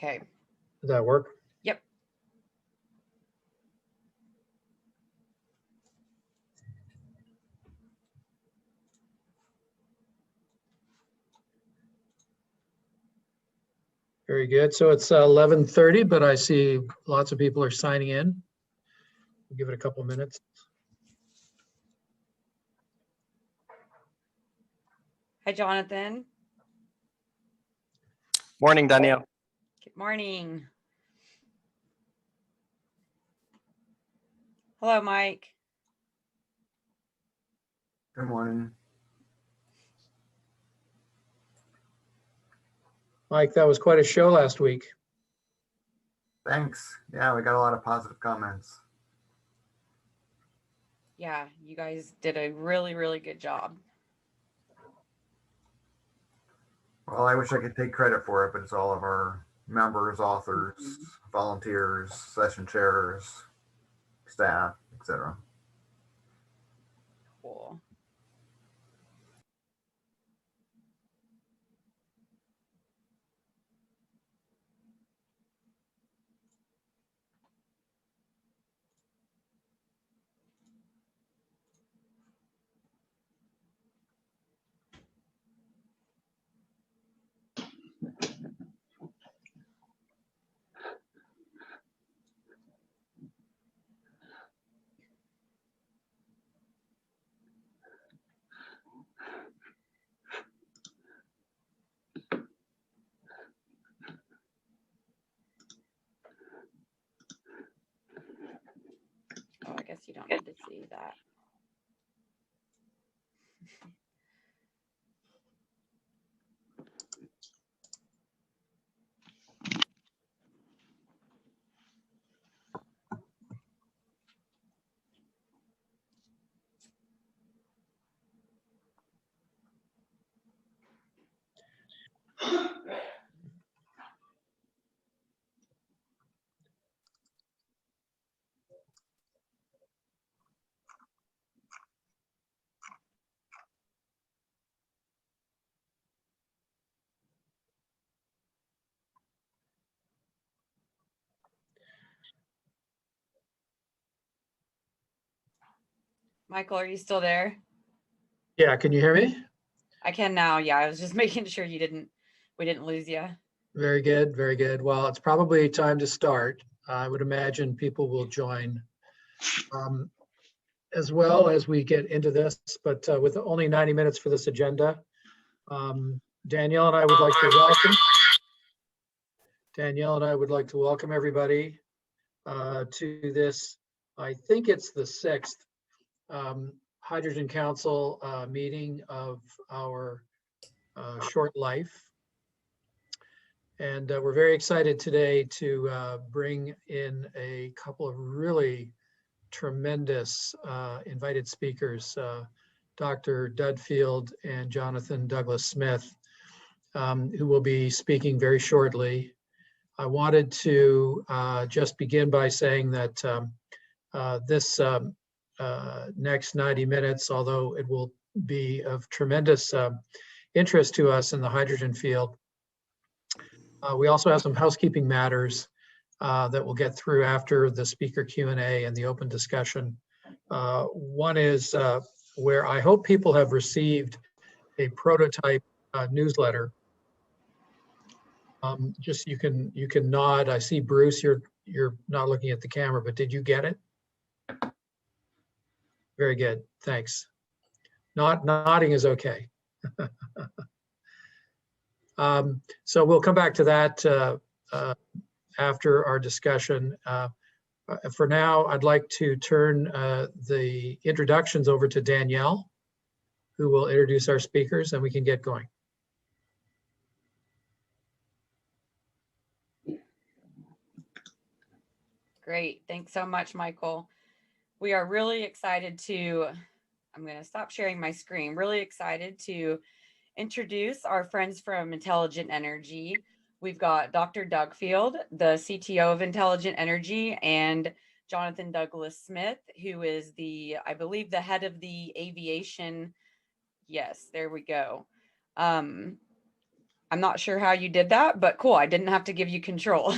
Okay. Does that work? Yep. Very good. So it's 11:30, but I see lots of people are signing in. We'll give it a couple of minutes. Hi, Jonathan. Morning, Danielle. Good morning. Hello, Mike. Good morning. Mike, that was quite a show last week. Thanks. Yeah, we got a lot of positive comments. Yeah, you guys did a really, really good job. Well, I wish I could take credit for it, but it's all of our members, authors, volunteers, session chairs, staff, etc. Cool. Oh, I guess you don't need to see that. Michael, are you still there? Yeah, can you hear me? I can now. Yeah, I was just making sure we didn't lose you. Very good, very good. Well, it's probably time to start. I would imagine people will join as well as we get into this, but with only 90 minutes for this agenda, Danielle and I would like to welcome everybody to this. I think it's the 6th Hydrogen Council meeting of our short life. And we're very excited today to bring in a couple of really tremendous invited speakers, Dr. Dudfield and Jonathan Douglas Smith, who will be speaking very shortly. I wanted to just begin by saying that this next 90 minutes, although it will be of tremendous interest to us in the hydrogen field, we also have some housekeeping matters that we'll get through after the speaker Q&A and the open discussion. One is where I hope people have received a prototype newsletter. Just you can nod. I see Bruce, you're not looking at the camera, but did you get it? Very good, thanks. Nodding is okay. So we'll come back to that after our discussion. For now, I'd like to turn the introductions over to Danielle, who will introduce our speakers, and we can get going. Great. Thanks so much, Michael. We are really excited to, I'm going to stop sharing my screen, really excited to introduce our friends from Intelligent Energy. We've got Dr. Dudfield, the CTO of Intelligent Energy, and Jonathan Douglas Smith, who is I believe, the head of the aviation. Yes, there we go. I'm not sure how you did that, but cool. I didn't have to give you control.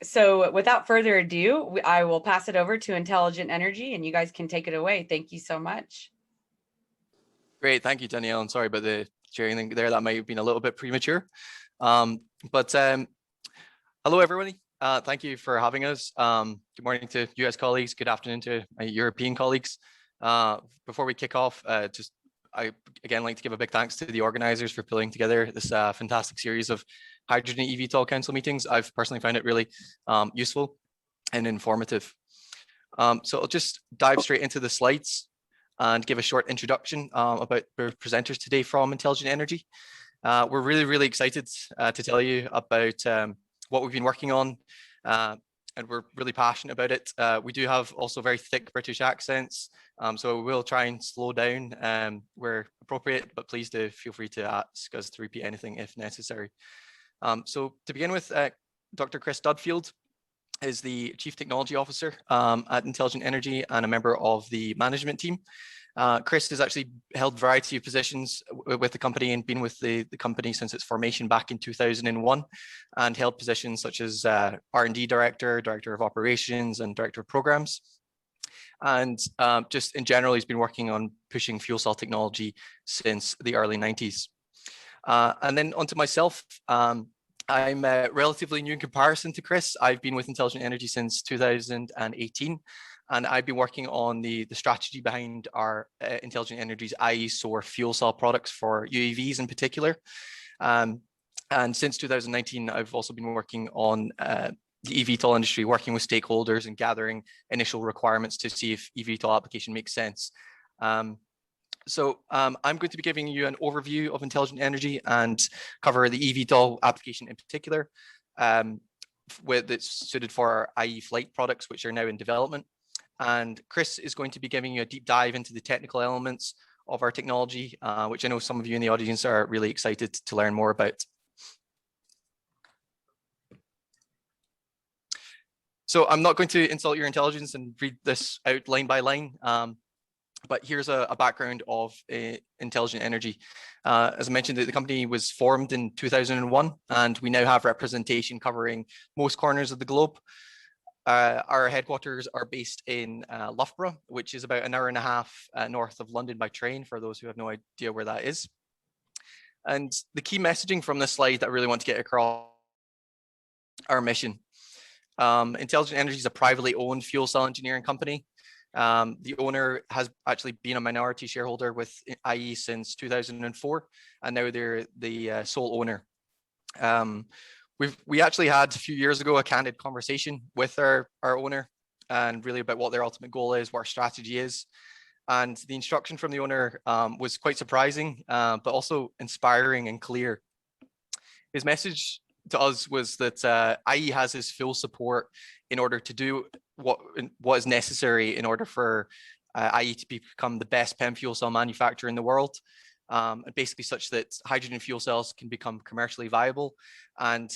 So without further ado, I will pass it over to Intelligent Energy and you guys can take it away. Thank you so much. Great, thank you, Danielle. I'm sorry about the sharing thing there. That might have been a little bit premature. Hello, everybody. Thank you for having us. Good morning to US colleagues. Good afternoon to my European colleagues. Before we kick off, I again like to give a big thanks to the organizers for pulling together this fantastic series of Hydrogen eVTOL Council meetings. I've personally found it really useful and informative. So I'll just dive straight into the slides and give a short introduction about the presenters today from Intelligent Energy. We're really excited to tell you about what we've been working on, and we're really passionate about it. We do have also very thick British accents, so we will try and slow down where appropriate, but please do feel free to ask us to repeat anything if necessary. So to begin with, Dr. Chris Dudfield is the Chief Technology Officer at Intelligent Energy and a member of the management team. Chris has actually held a variety of positions with the company and been with the company since its formation back in 2001, and held positions such as R&D Director, Director of Operations, and Director of Programs. And just in general, he's been working on pushing fuel cell technology since the early 90s. And then onto myself. I'm relatively new in comparison to Chris. I've been with Intelligent Energy since 2018. And I've been working on the strategy behind our Intelligent Energy's IE-SOAR fuel cell products for UAVs in particular. And since 2019, I've also been working on the eVTOL industry, working with stakeholders and gathering initial requirements to see if eVTOL application makes sense. I'm going to be giving you an overview of Intelligent Energy and cover the eVTOL application in particular, that's suited for our IE flight products, which are now in development. And Chris is going to be giving you a deep dive into the technical elements of our technology, which I know some of you in the audience are really excited to learn more about. So I'm not going to insult your intelligence and read this out line by line, but here's a background of Intelligent Energy. As I mentioned, the company was formed in 2001, and we now have representation covering most corners of the globe. Our headquarters are based in Loughborough, which is about an hour and a half north of London by train, for those who have no idea where that is. And the key messaging from this slide that I really want to get across, our mission. Intelligent Energy is a privately owned fuel cell engineering company. The owner has actually been a minority shareholder with IE since 2004, and now they're the sole owner. We actually had a few years ago a candid conversation with our owner, and really about what their ultimate goal is, what our strategy is. And the instruction from the owner was quite surprising, but also inspiring and clear. His message to us was that IE has his full support in order to do what is necessary in order for IE to become the best PEM fuel cell manufacturer in the world. Basically such that hydrogen fuel cells can become commercially viable, and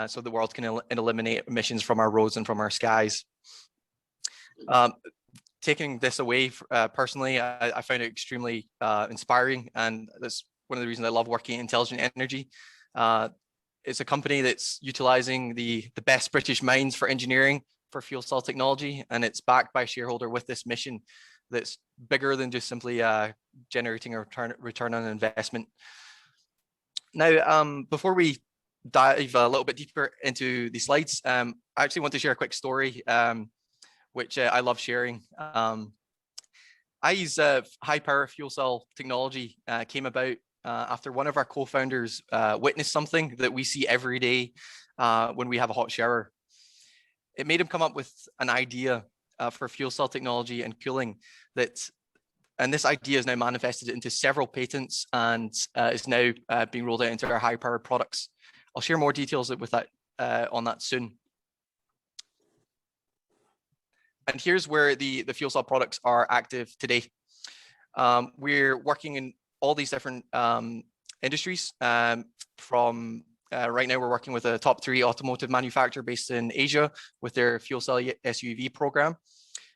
so the world can eliminate emissions from our roads and from our skies. Taking this away, personally, I found it extremely inspiring, and that's one of the reasons I love working at Intelligent Energy. It's a company that's utilizing the best British minds for engineering for fuel cell technology, and it's backed by a shareholder with this mission that's bigger than just simply generating a return on investment. Now, before we dive a little bit deeper into the slides, I actually want to share a quick story, which I love sharing. IE's high power fuel cell technology came about after one of our co-founders witnessed something that we see every day when we have a hot shower. It made him come up with an idea for fuel cell technology and cooling and this idea is now manifested into several patents and is now being rolled out into our high powered products. I'll share more details with that on that soon. And here's where the fuel cell products are active today. We're working in all these different industries. From right now, we're working with a top 3 automotive manufacturer based in Asia with their fuel cell SUV program.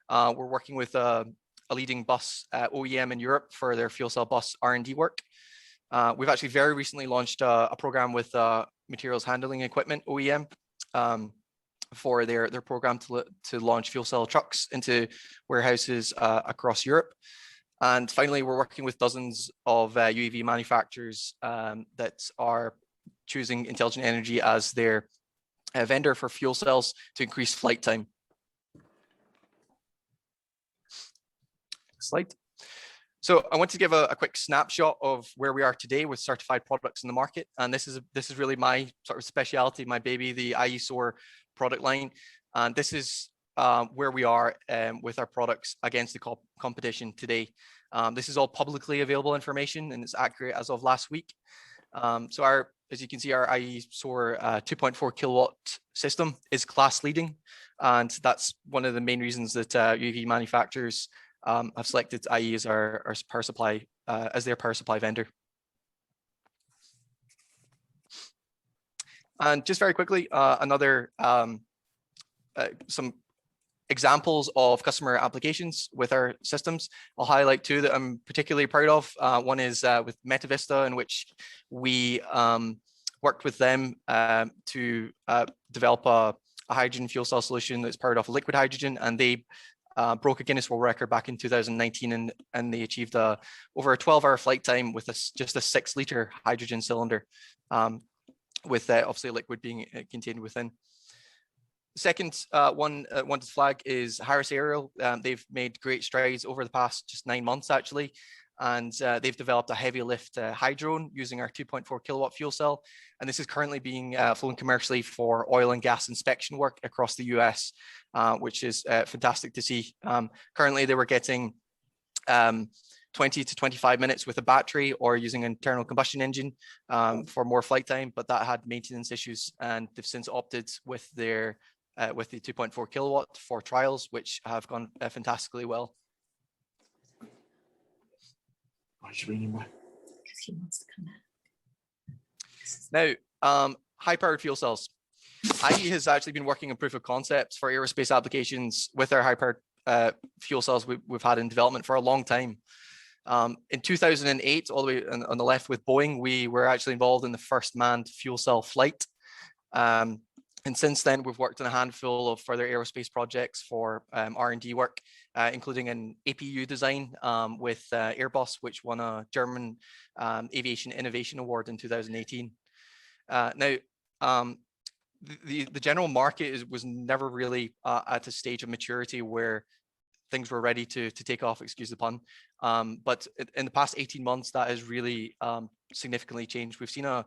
We're working with a leading bus OEM in Europe for their fuel cell bus R&D work. We've actually very recently launched a program with materials handling equipment OEM for their program to launch fuel cell trucks into warehouses across Europe. And finally, we're working with dozens of UAV manufacturers that are choosing Intelligent Energy as their vendor for fuel cells to increase flight time. Slide. So I want to give a quick snapshot of where we are today with certified products in the market. And this is really my sort of specialty, my baby, the IESOR product line. And this is where we are with our products against the competition today. This is all publicly available information and it's accurate as of last week. So as you can see, our IESOR 2.4 kilowatt system is class leading. And that's one of the main reasons that UAV manufacturers have selected IE as our power supply as their power supply vendor. And just very quickly, some examples of customer applications with our systems. I'll highlight two that I'm particularly proud of. One is with MetaVista, in which we worked with them to develop a hydrogen fuel cell solution that's powered off liquid hydrogen, and they broke a Guinness World Record back in 2019, and they achieved over a 12-hour flight time with just a 6-liter hydrogen cylinder, with obviously liquid being contained within. The second one I wanted to flag is Harris Aerial. They've made great strides over the past just 9 months, actually, and they've developed a heavy lift hydrone using our 2.4 kilowatt fuel cell. And this is currently being flown commercially for oil and gas inspection work across the US, which is fantastic to see. Currently, they were getting 20 to 25 minutes with a battery or using an internal combustion engine for more flight time, but that had maintenance issues, and they've since opted with their with the 2.4 kilowatt for trials, which have gone fantastically well. Why should we need more? Because he wants to come back. Now, high-powered fuel cells. IE has actually been working on proof of concepts for aerospace applications with our high-powered fuel cells we've had in development for a long time. In 2008, all the way on the left with Boeing, we were actually involved in the first manned fuel cell flight. And since then, we've worked on a handful of further aerospace projects for R&D work, including an APU design with Airbus, which won a German Aviation Innovation Award in 2018. Now, the general market was never really at a stage of maturity where things were ready to take off, excuse the pun. But in the past 18 months, that has really significantly changed. We've seen a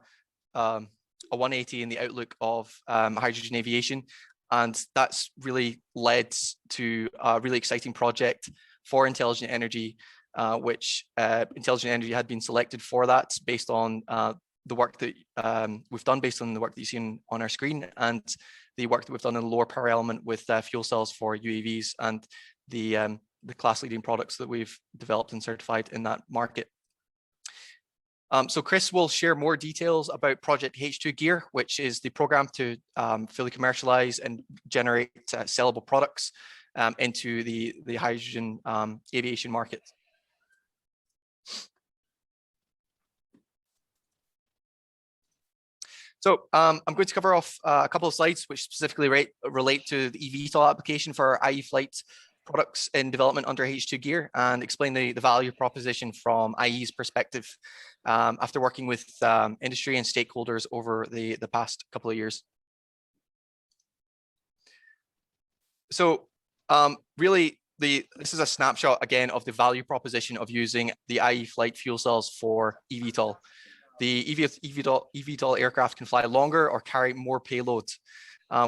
180 in the outlook of hydrogen aviation, and that's really led to a really exciting project for Intelligent Energy, which Intelligent Energy had been selected for that based on the work that we've done, based on the work that you see on our screen, and the work that we've done in the lower power element with fuel cells for UAVs, and the class leading products that we've developed and certified in that market. So Chris will share more details about Project H2 Gear, which is the program to fully commercialize and generate sellable products into the hydrogen aviation market. So I'm going to cover off a couple of slides which specifically relate to the eVTOL application for our IE flight products in development under H2 Gear, and explain the value proposition from IE's perspective after working with industry and stakeholders over the past couple of years. So really, this is a snapshot again of the value proposition of using the IE flight fuel cells for eVTOL. The eVTOL aircraft can fly longer or carry more payload.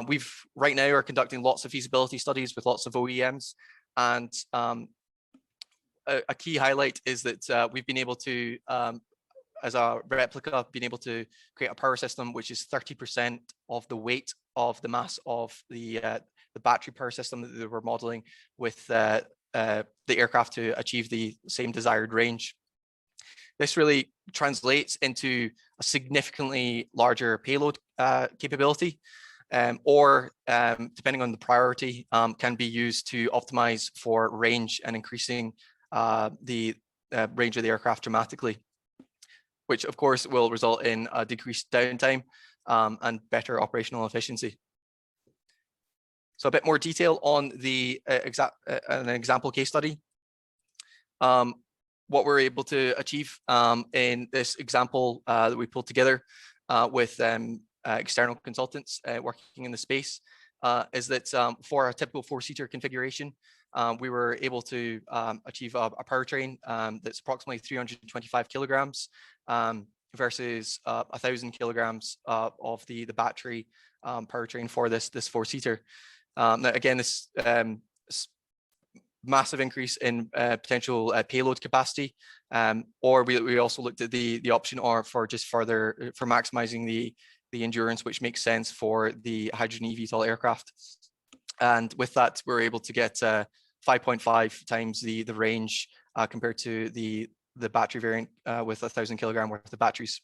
We've right now are conducting lots of feasibility studies with lots of OEMs, and a key highlight is that we've been able to, as a replica, been able to create a power system which is 30% of the weight of the mass of the battery power system that they were modeling with the aircraft to achieve the same desired range. This really translates into a significantly larger payload capability, or depending on the priority, can be used to optimize for range and increasing the range of the aircraft dramatically. which of course will result in a decreased downtime and better operational efficiency. So a bit more detail on the an example case study. What we're able to achieve in this example that we pulled together with external consultants working in the space is that for a typical four-seater configuration, we were able to achieve a powertrain that's approximately 325 kilograms versus 1,000 kilograms of the battery powertrain for this four-seater. Now again, this massive increase in potential payload capacity, or we also looked at the option or for just further for maximizing the endurance, which makes sense for the hydrogen eVTOL aircraft. And with that, we're able to get 5.5 times the range compared to the battery variant with 1,000 kilogram worth of batteries.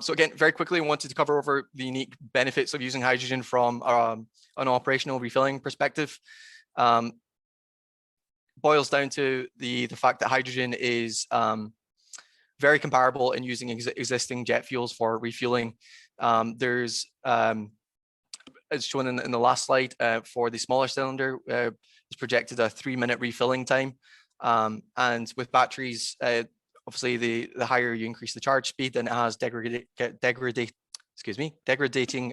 So again, very quickly, I wanted to cover over the unique benefits of using hydrogen from an operational refilling perspective. Boils down to the fact that hydrogen is very comparable in using existing jet fuels for refueling. There's, as shown in the last slide, for the smaller cylinder, it's projected a 3-minute refilling time. And with batteries, obviously, the higher you increase the charge speed, then it has degrading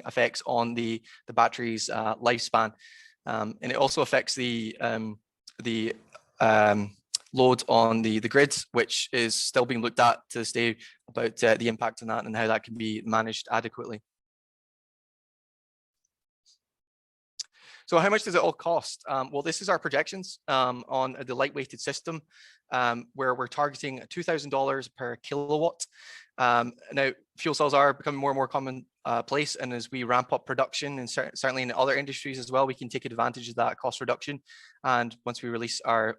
effects on the battery's lifespan, and it also affects the load on the grids, which is still being looked at to this day about the impact on that and how that can be managed adequately. So how much does it all cost? Well, this is our projections on the light-weighted system, where we're targeting $2,000 per kilowatt. Now, fuel cells are becoming more and more commonplace, and as we ramp up production, and certainly in other industries as well, we can take advantage of that cost reduction. And once we release our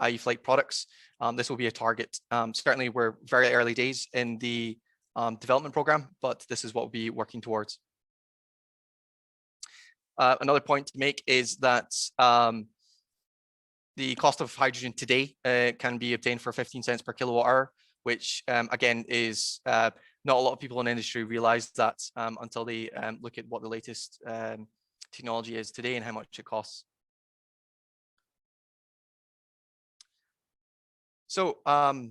IE flight products, this will be a target. Certainly, we're very early days in the development program, but this is what we'll be working towards. Another point to make is that the cost of hydrogen today can be obtained for 15 cents per kilowatt hour, which again is not a lot of people in the industry realize that until they look at what the latest technology is today and how much it costs. So bear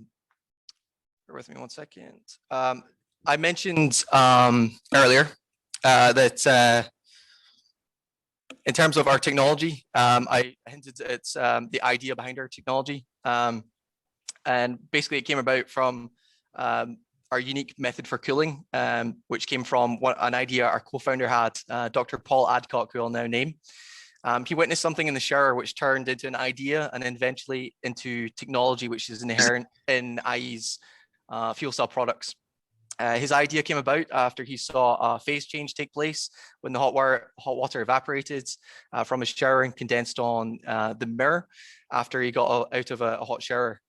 with me one second. I mentioned earlier that in terms of our technology, I hinted at the idea behind our technology. And basically it came about from our unique method for cooling, which came from an idea our co-founder had, Dr. Paul Adcock, who I'll now name. He witnessed something in the shower which turned into an idea and then eventually into technology, which is inherent in IE's fuel cell products. His idea came about after he saw a phase change take place when the hot water evaporated from his shower and condensed on the mirror after he got out of a hot shower.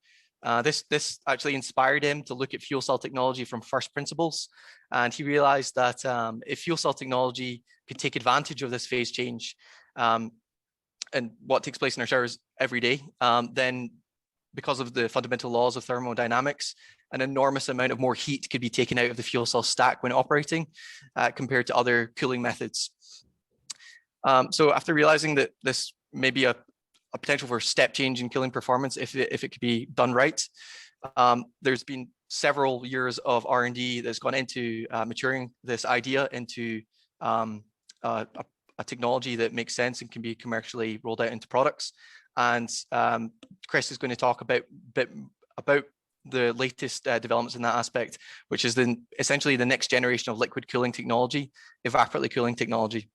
This actually inspired him to look at fuel cell technology from first principles, and he realized that if fuel cell technology could take advantage of this phase change and what takes place in our showers every day, then because of the fundamental laws of thermodynamics, an enormous amount of more heat could be taken out of the fuel cell stack when operating compared to other cooling methods. So after realizing that this may be a potential for step change in cooling performance if it could be done right, there's been several years of R&D that's gone into maturing this idea into a technology that makes sense and can be commercially rolled out into products. And Chris is going to talk about the latest developments in that aspect, which is essentially the next generation of liquid cooling technology, evaporative cooling technology.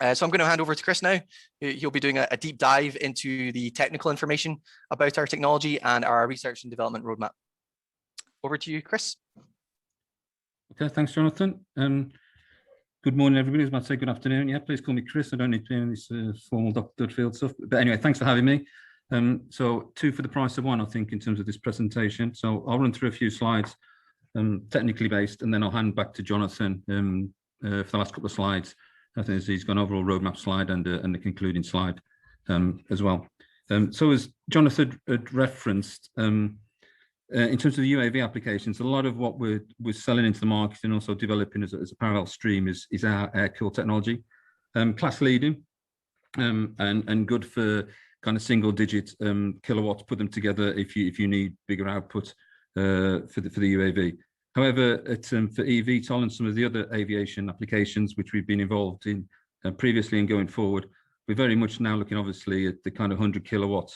So I'm going to hand over to Chris now. He'll be doing a deep dive into the technical information about our technology and our research and development roadmap. Over to you, Chris. Okay, thanks, Jonathan. Good morning, everybody. I was about to say good afternoon. Yeah, please call me Chris. I don't need to be in this formal Dr. Dufield stuff. But anyway, thanks for having me. So 2 for the price of 1, I think, in terms of this presentation. So I'll run through a few slides, technically based, and then I'll hand back to Jonathan for the last couple of slides. I think he's got an overall roadmap slide and the concluding slide as well. So as Jonathan had referenced, in terms of the UAV applications, a lot of what we're selling into the market and also developing as a parallel stream is our air-cooled technology, class leading, and good for kind of single-digit kilowatts. Put them together if you need bigger output for the UAV. However, for eVTOL and some of the other aviation applications which we've been involved in previously and going forward, we're very much now looking obviously at the kind of 100 kilowatt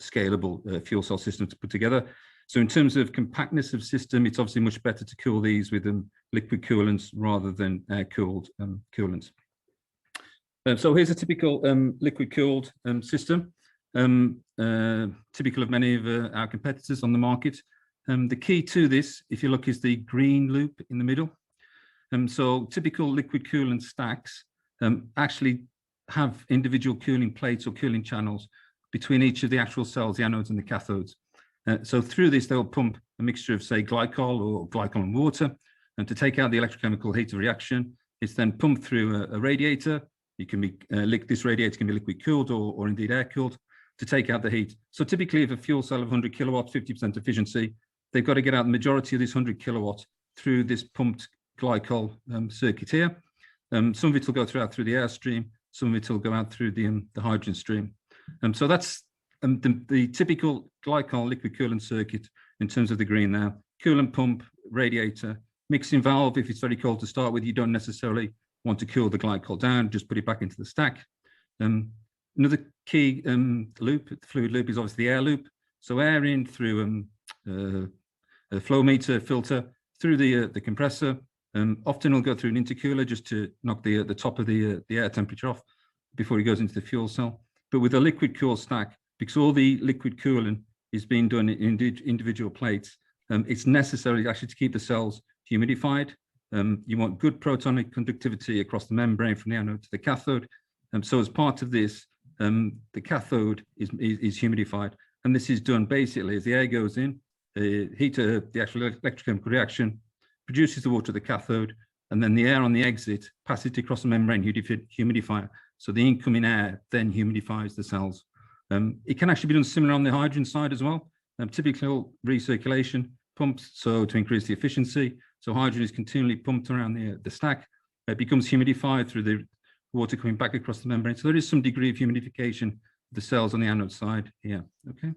scalable fuel cell system to put together. So in terms of compactness of system, it's obviously much better to cool these with liquid coolants rather than air-cooled coolants. So here's a typical liquid cooled system, typical of many of our competitors on the market. The key to this, if you look, is the green loop in the middle. So typical liquid coolant stacks actually have individual cooling plates or cooling channels between each of the actual cells, the anodes and the cathodes. So through this, they'll pump a mixture of, say, glycol or glycol and water, and to take out the electrochemical heat of reaction. It's then pumped through a radiator. It can be this radiator can be liquid cooled or indeed air cooled to take out the heat. So typically, if a fuel cell of 100 kilowatts, 50% efficiency, they've got to get out the majority of this 100 kilowatts through this pumped glycol circuit here. Some of it will go through the airstream. Some of it will go out through the hydrogen stream. So that's the typical glycol liquid coolant circuit in terms of the green now. Coolant pump, radiator, mixing valve. If it's very cold to start with, you don't necessarily want to cool the glycol down, just put it back into the stack. Another key loop, the fluid loop, is obviously the air loop. So air in through a flow meter filter, through the compressor. Often it'll go through an intercooler just to knock the top of the air temperature off before it goes into the fuel cell. But with a liquid cool stack, because all the liquid cooling is being done in individual plates, it's necessary actually to keep the cells humidified. You want good protonic conductivity across the membrane from the anode to the cathode. So as part of this, the cathode is humidified. And this is done basically as the air goes in, the actual electrochemical reaction produces the water to the cathode, and then the air on the exit passes it across the membrane humidifier. So the incoming air then humidifies the cells. It can actually be done similar on the hydrogen side as well. Typical recirculation pumps, so to increase the efficiency. So hydrogen is continually pumped around the stack. It becomes humidified through the water coming back across the membrane. So there is some degree of humidification of the cells on the anode side here. Okay.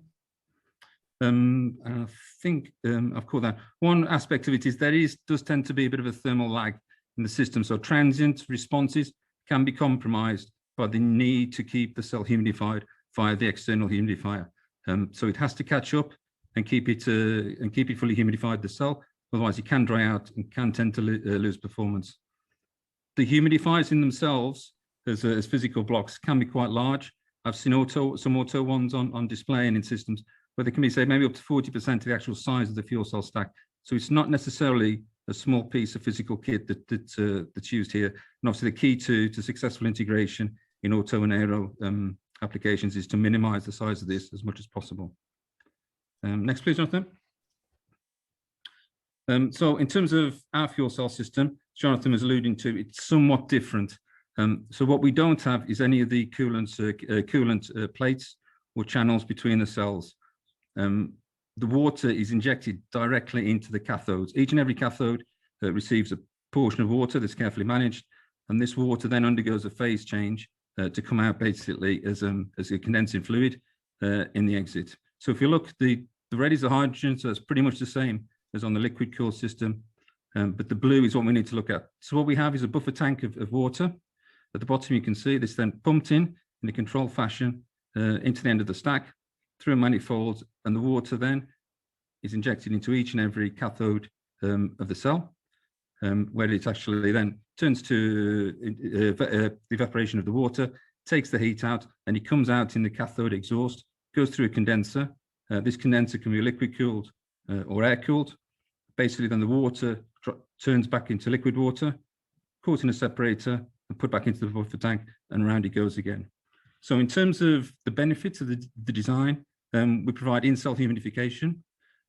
I think I've caught that. One aspect of it is does tend to be a bit of a thermal lag in the system. So transient responses can be compromised by the need to keep the cell humidified via the external humidifier. So it has to catch up and keep it fully humidified, the cell. Otherwise, it can dry out and can tend to lose performance. The humidifiers in themselves, as physical blocks, can be quite large. I've seen some auto ones on display and in systems where they can be, say, maybe up to 40% of the actual size of the fuel cell stack. So it's not necessarily a small piece of physical kit that's used here. And obviously, the key to successful integration in auto and aero applications is to minimize the size of this as much as possible. Next, please, Jonathan. So in terms of our fuel cell system, Jonathan was alluding to, it's somewhat different. So what we don't have is any of the coolant plates or channels between the cells. The water is injected directly into the cathodes. Each and every cathode receives a portion of water that's carefully managed, and this water then undergoes a phase change to come out basically as a condensing fluid in the exit. So if you look, the red is the hydrogen, so it's pretty much the same as on the liquid cooled system, but the blue is what we need to look at. So what we have is a buffer tank of water. At the bottom, you can see this then pumped in a controlled fashion into the end of the stack through a manifold, and the water then is injected into each and every cathode of the cell, where it actually then turns to the evaporation of the water, takes the heat out, and it comes out in the cathode exhaust, goes through a condenser. This condenser can be liquid cooled or air cooled. Basically, then the water turns back into liquid water, caught in a separator, and put back into the buffer tank, and around it goes again. So in terms of the benefits of the design, we provide in-cell humidification.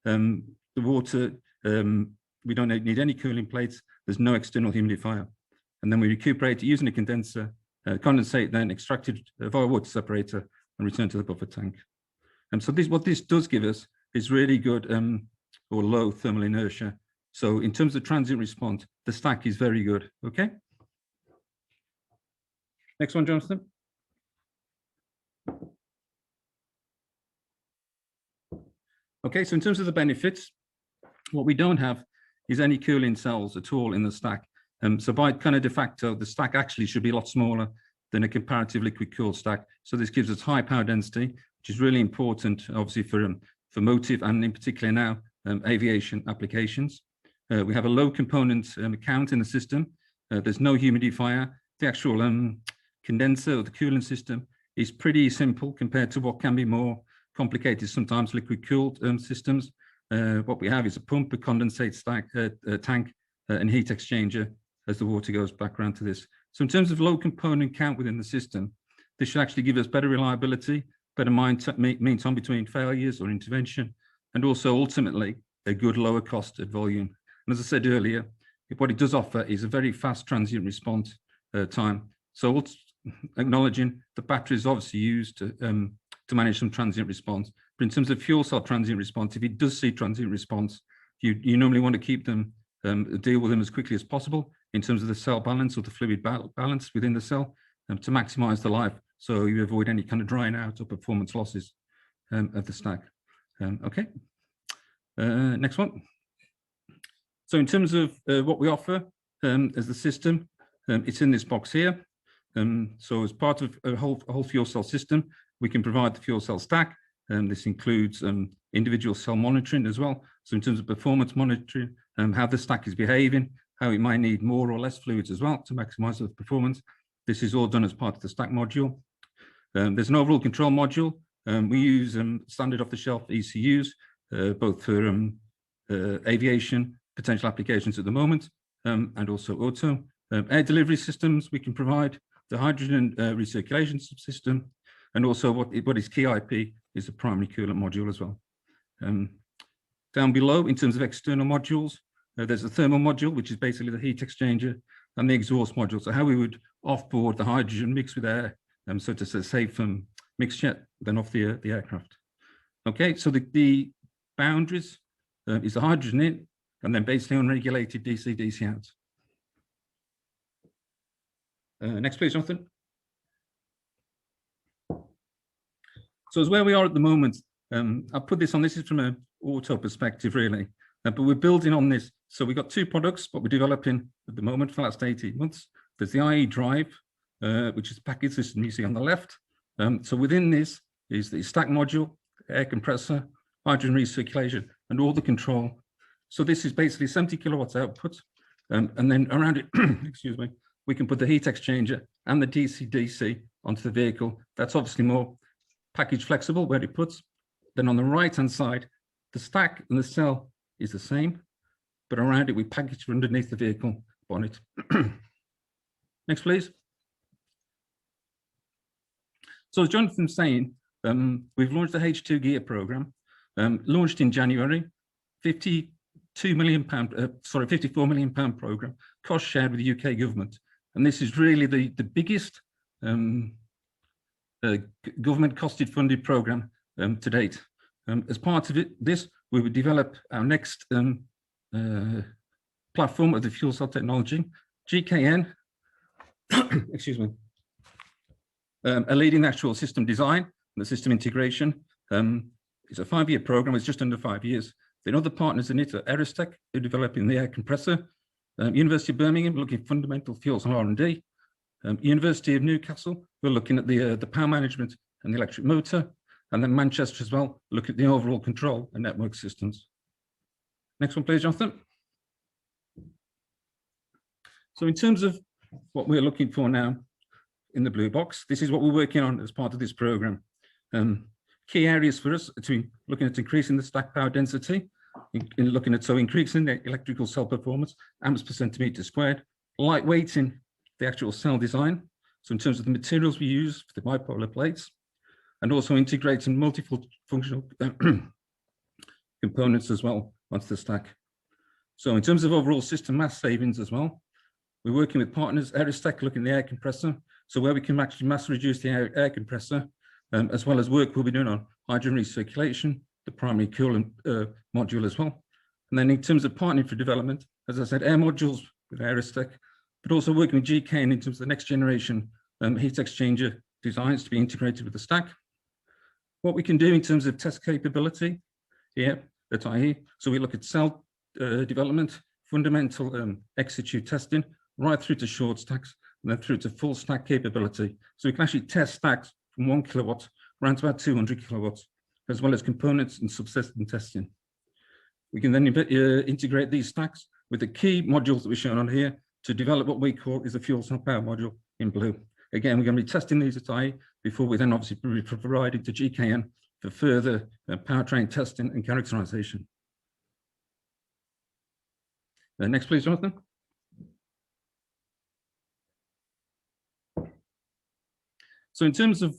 The water, we don't need any cooling plates. There's no external humidifier. And then we recuperate it using a condenser, condensate then extracted via water separator, and return to the buffer tank. And so what this does give us is really good or low thermal inertia. So in terms of transient response, the stack is very good. Okay. Next one, Jonathan. Okay, so in terms of the benefits, what we don't have is any cooling cells at all in the stack. So by kind of de facto, the stack actually should be a lot smaller than a comparative liquid cooled stack. So this gives us high power density, which is really important, obviously, for motive and in particular now, aviation applications. We have a low component count in the system. There's no humidifier. The actual condenser or the cooling system is pretty simple compared to what can be more complicated, sometimes liquid cooled systems. What we have is a pump, a condensate stack, tank, and heat exchanger as the water goes back around to this. So in terms of low component count within the system, this should actually give us better reliability, better mean time between failures or intervention, and also ultimately a good lower cost at volume. And as I said earlier, what it does offer is a very fast transient response time. So acknowledging the battery is obviously used to manage some transient response. But in terms of fuel cell transient response, if it does see transient response, you normally want to keep them, deal with them as quickly as possible in terms of the cell balance or the fluid balance within the cell to maximize the life. So you avoid any kind of drying out or performance losses of the stack. Okay, next one. So in terms of what we offer as the system, it's in this box here. So as part of a whole fuel cell system, we can provide the fuel cell stack. This includes individual cell monitoring as well. So in terms of performance monitoring, how the stack is behaving, how it might need more or less fluids as well to maximize the performance. This is all done as part of the stack module. There's an overall control module. We use standard off-the-shelf ECUs, both for aviation, potential applications at the moment, and also auto. Air delivery systems we can provide, the hydrogen recirculation subsystem, and also what is key IP is the primary coolant module as well. Down below, in terms of external modules, there's a thermal module, which is basically the heat exchanger, and the exhaust module. So how we would offboard the hydrogen mixed with air, so to say, safe mixture, then off the aircraft. Okay, so the boundaries is the hydrogen in, and then basically unregulated DC-DC out. Next, please, Jonathan. So as where we are at the moment, I'll put this on, this is from an auto perspective, really, but we're building on this. So we've got two products, what we're developing at the moment for the last 18 months. There's the IE drive, which is the package system you see on the left. So within this is the stack module, air compressor, hydrogen recirculation, and all the control. So this is basically 70 kilowatts output. And then around it, excuse me, we can put the heat exchanger and the DC-DC onto the vehicle. That's obviously more package flexible where it puts. Then on the right-hand side, the stack and the cell is the same, but around it, we package underneath the vehicle bonnet. Next, please. So as Jonathan's saying, we've launched the H2 Gear program, launched in January, £54 million program, cost shared with the UK government. And this is really the biggest government costed funded program to date. As part of this, we would develop our next platform of the fuel cell technology, GKN, excuse me, a leading the actual system design and the system integration. It's a 5-year program, it's just under 5 years. Then other partners in it are Aerostech, who are developing the air compressor, University of Birmingham, looking at fundamental fuels and R&D, University of Newcastle, we're looking at the power management and the electric motor, and then Manchester as well, look at the overall control and network systems. Next one, please, Jonathan. So in terms of what we're looking for now in the blue box, this is what we're working on as part of this program. Key areas for us to looking at increasing the stack power density, in looking at increasing the electrical cell performance, amps per centimeter squared, lightweighting the actual cell design. So in terms of the materials we use for the bipolar plates, and also integrating multifunctional components as well onto the stack. So in terms of overall system mass savings as well, we're working with partners, Aerostech, looking at the air compressor. So where we can actually mass reduce the air compressor, as well as work we'll be doing on hydrogen recirculation, the primary coolant module as well. And then in terms of partnering for development, as I said, air modules with Aerostech, but also working with GKN in terms of the next generation heat exchanger designs to be integrated with the stack. What we can do in terms of test capability here at IE, so we look at cell development, fundamental ex-situ testing, right through to short stacks, and then through to full stack capability. So we can actually test stacks from 1 kilowatt around to about 200 kilowatts, as well as components and subsystem testing. We can then integrate these stacks with the key modules that we're shown on here to develop what we call is a fuel cell power module in blue. Again, we're going to be testing these at IE before we then obviously provide it to GKN for further powertrain testing and characterization. Next, please, Jonathan. So in terms of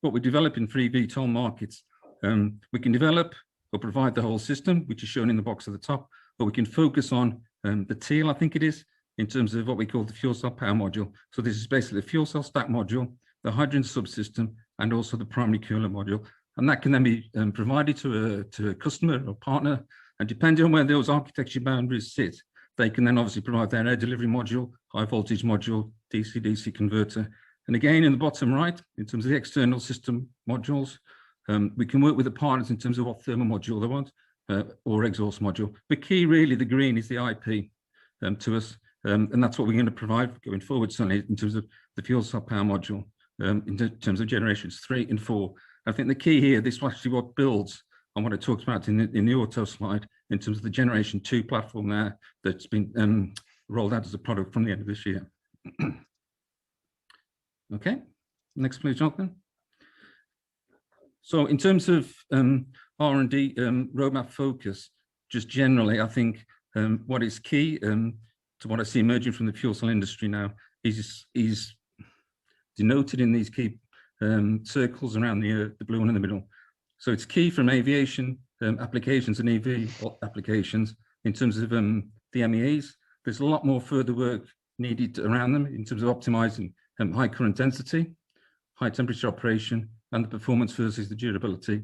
what we're developing for eVTOL markets, we can develop or provide the whole system, which is shown in the box at the top, but we can focus on the teal, I think it is, in terms of what we call the fuel cell power module. So this is basically the fuel cell stack module, the hydrogen subsystem, and also the primary coolant module. And that can then be provided to a customer or partner. And depending on where those architecture boundaries sit, they can then obviously provide their air delivery module, high voltage module, DC-DC converter. And again, in the bottom right, in terms of the external system modules, we can work with the partners in terms of what thermal module they want or exhaust module. The key really, the green, is the IP to us. And that's what we're going to provide going forward, certainly in terms of the fuel cell power module, in terms of generations 3 and 4. I think the key here, this is actually what builds on what I talked about in the auto slide, in terms of the generation 2 platform there that's been rolled out as a product from the end of this year. Okay, next please, Jonathan. So in terms of R&D roadmap focus, just generally, I think what is key to what I see emerging from the fuel cell industry now is denoted in these key circles around the blue one in the middle. So it's key from aviation applications and EV applications in terms of the MEAs. There's a lot more further work needed around them in terms of optimizing high current density, high temperature operation, and the performance versus the durability.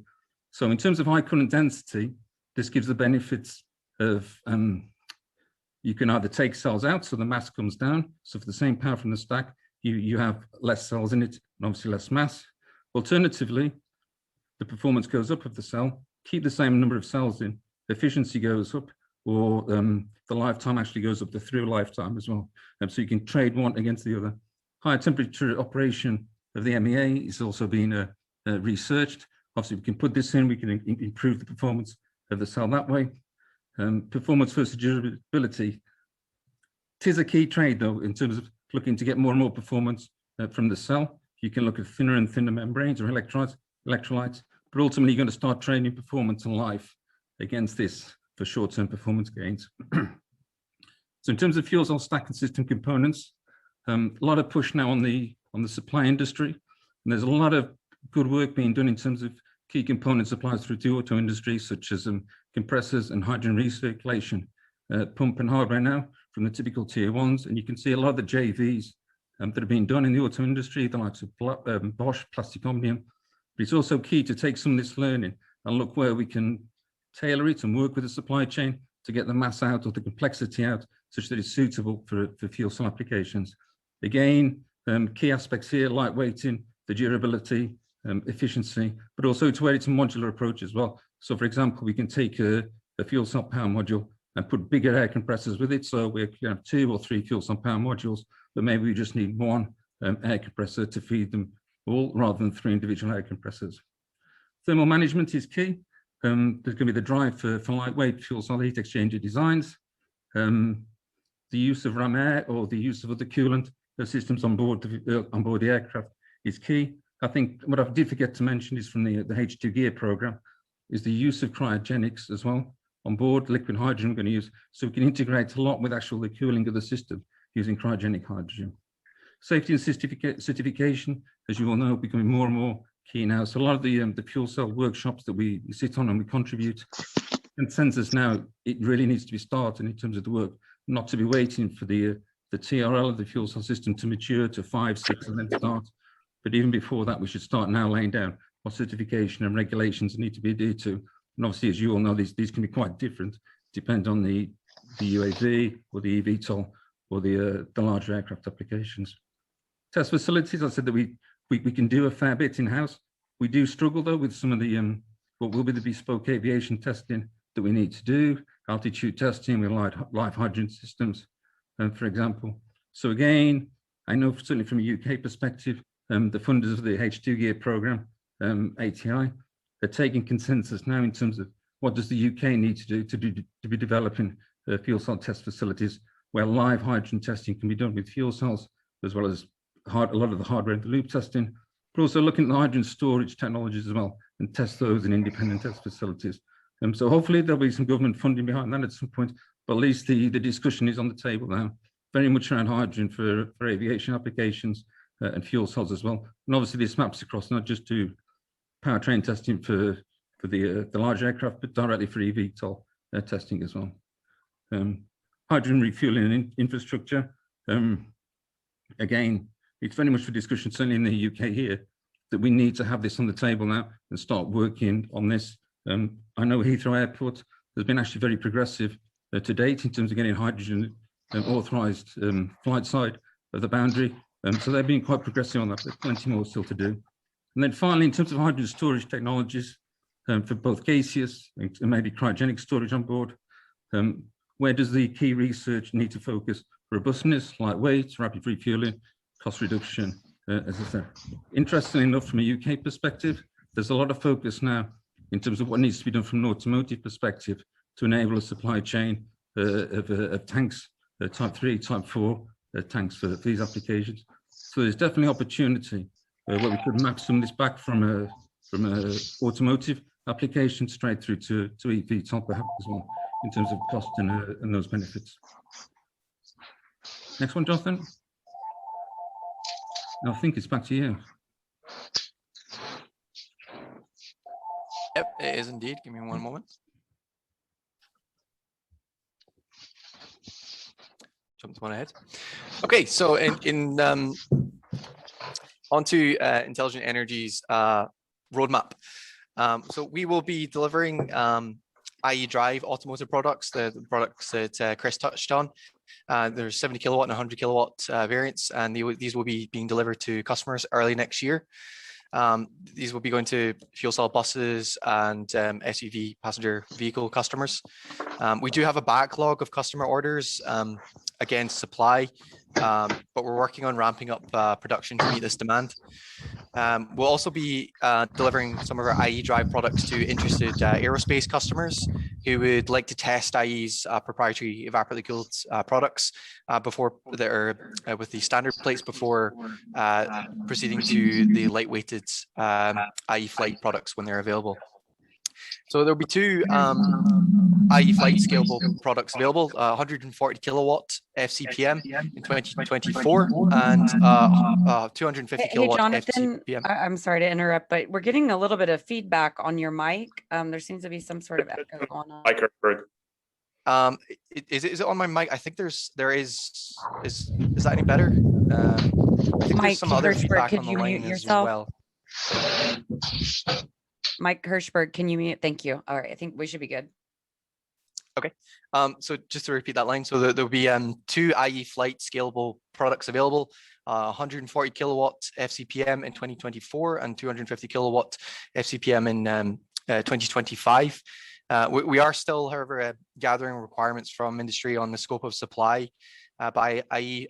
So in terms of high current density, this gives the benefits of you can either take cells out so the mass comes down. So for the same power from the stack, you have less cells in it and obviously less mass. Alternatively, the performance goes up of the cell, keep the same number of cells in, efficiency goes up, or the lifetime actually goes up, the through lifetime as well. So you can trade one against the other. Higher temperature operation of the MEA is also being researched. Obviously, we can put this in, we can improve the performance of the cell that way. Performance versus durability. It is a key trade, though, in terms of looking to get more and more performance from the cell. You can look at thinner and thinner membranes or electrolytes, but ultimately, you're going to start trading performance and life against this for short-term performance gains. So in terms of fuel cell stack and system components, a lot of push now on the supply industry, and there's a lot of good work being done in terms of key component suppliers through the auto industry, such as compressors and hydrogen recirculation, pump and hardware now from the typical tier ones. And you can see a lot of the JVs that have been done in the auto industry, the likes of Bosch, Plastic Omnium. But it's also key to take some of this learning and look where we can tailor it and work with the supply chain to get the mass out or the complexity out such that it's suitable for fuel cell applications. Again, key aspects here, lightweighting, the durability, efficiency, but also to where it's a modular approach as well. So for example, we can take a fuel cell power module and put bigger air compressors with it. So we have 2 or 3 fuel cell power modules, but maybe we just need 1 air compressor to feed them all rather than 3 individual air compressors. Thermal management is key. There's going to be the drive for lightweight fuel cell heat exchanger designs. The use of ram air or the use of other coolant systems on board the aircraft is key. I think what I did forget to mention is from the H2 gear program is the use of cryogenics as well on board. Liquid hydrogen we're going to use, so we can integrate a lot with actual the cooling of the system using cryogenic hydrogen. Safety and certification, as you all know, becoming more and more key now. So a lot of the fuel cell workshops that we sit on and we contribute, consensus now, it really needs to be started in terms of the work, not to be waiting for the TRL of the fuel cell system to mature to 5, 6, and then start. But even before that, we should start now laying down what certification and regulations need to be adhered to. And obviously, as you all know, these can be quite different, depend on the UAV or the eVTOL or the larger aircraft applications. Test facilities, I said that we can do a fair bit in-house. We do struggle though with some of the what will be the bespoke aviation testing that we need to do, altitude testing with live hydrogen systems, for example. So again, I know certainly from a UK perspective, the funders of the H2 Gear program, ATI, they're taking consensus now in terms of what does the UK need to do to be developing fuel cell test facilities where live hydrogen testing can be done with fuel cells, as well as a lot of the hardware and the loop testing, but also looking at the hydrogen storage technologies as well and test those in independent test facilities. So hopefully there'll be some government funding behind that at some point, but at least the discussion is on the table now, very much around hydrogen for aviation applications and fuel cells as well. And obviously this maps across not just to powertrain testing for the large aircraft, but directly for eVTOL testing as well. Hydrogen refueling and infrastructure. Again, it's very much for discussion, certainly in the UK here, that we need to have this on the table now and start working on this. I know Heathrow Airport has been actually very progressive to date in terms of getting hydrogen authorised flight side of the boundary. So they've been quite progressive on that, but plenty more still to do. And then finally, in terms of hydrogen storage technologies for both gaseous and maybe cryogenic storage on board, where does the key research need to focus? Robustness, lightweight, rapid refueling, cost reduction, as I said. Interestingly enough, from a UK perspective, there's a lot of focus now in terms of what needs to be done from an automotive perspective to enable a supply chain of tanks, type 3, type 4 tanks for these applications. So there's definitely opportunity where we could map some of this back from a automotive application straight through to eVTOL perhaps as well, in terms of cost and those benefits. Next one, Jonathan. I think it's back to you. Yep, it is indeed. Give me one moment. Jumped one ahead. Okay, so onto Intelligent Energy's roadmap. So we will be delivering IE Drive automotive products, the products that Chris touched on. There's 70 kilowatt and 100 kilowatt variants, and these will be being delivered to customers early next year. These will be going to fuel cell buses and SUV passenger vehicle customers. We do have a backlog of customer orders against supply, but we're working on ramping up production to meet this demand. We'll also be delivering some of our IE Drive products to interested aerospace customers who would like to test IE's proprietary evaporatively cooled products before they're with the standard plates before proceeding to the lightweighted IE flight products when they're available. So there'll be two IE flight scalable products available, 140 kilowatt FCPM in 2024 and 250 Hey, kilowatt Jonathan, FCPM. I'm sorry to interrupt, but we're getting a little bit of feedback on your mic. There seems to be some sort of echo going on. Is it on my mic? I think there is. Is that any better? I think Mike there's some other Hirschberg, feedback could on the you line mute as yourself? well. Mike Hirschberg, can you mute? Thank you. All right, I think we should be good. Okay, so just to repeat that line, so there'll be two IE flight scalable products available, 140 kilowatt FCPM in 2024 and 250 kilowatt FCPM in 2025. We are still, however, gathering requirements from industry on the scope of supply by IE.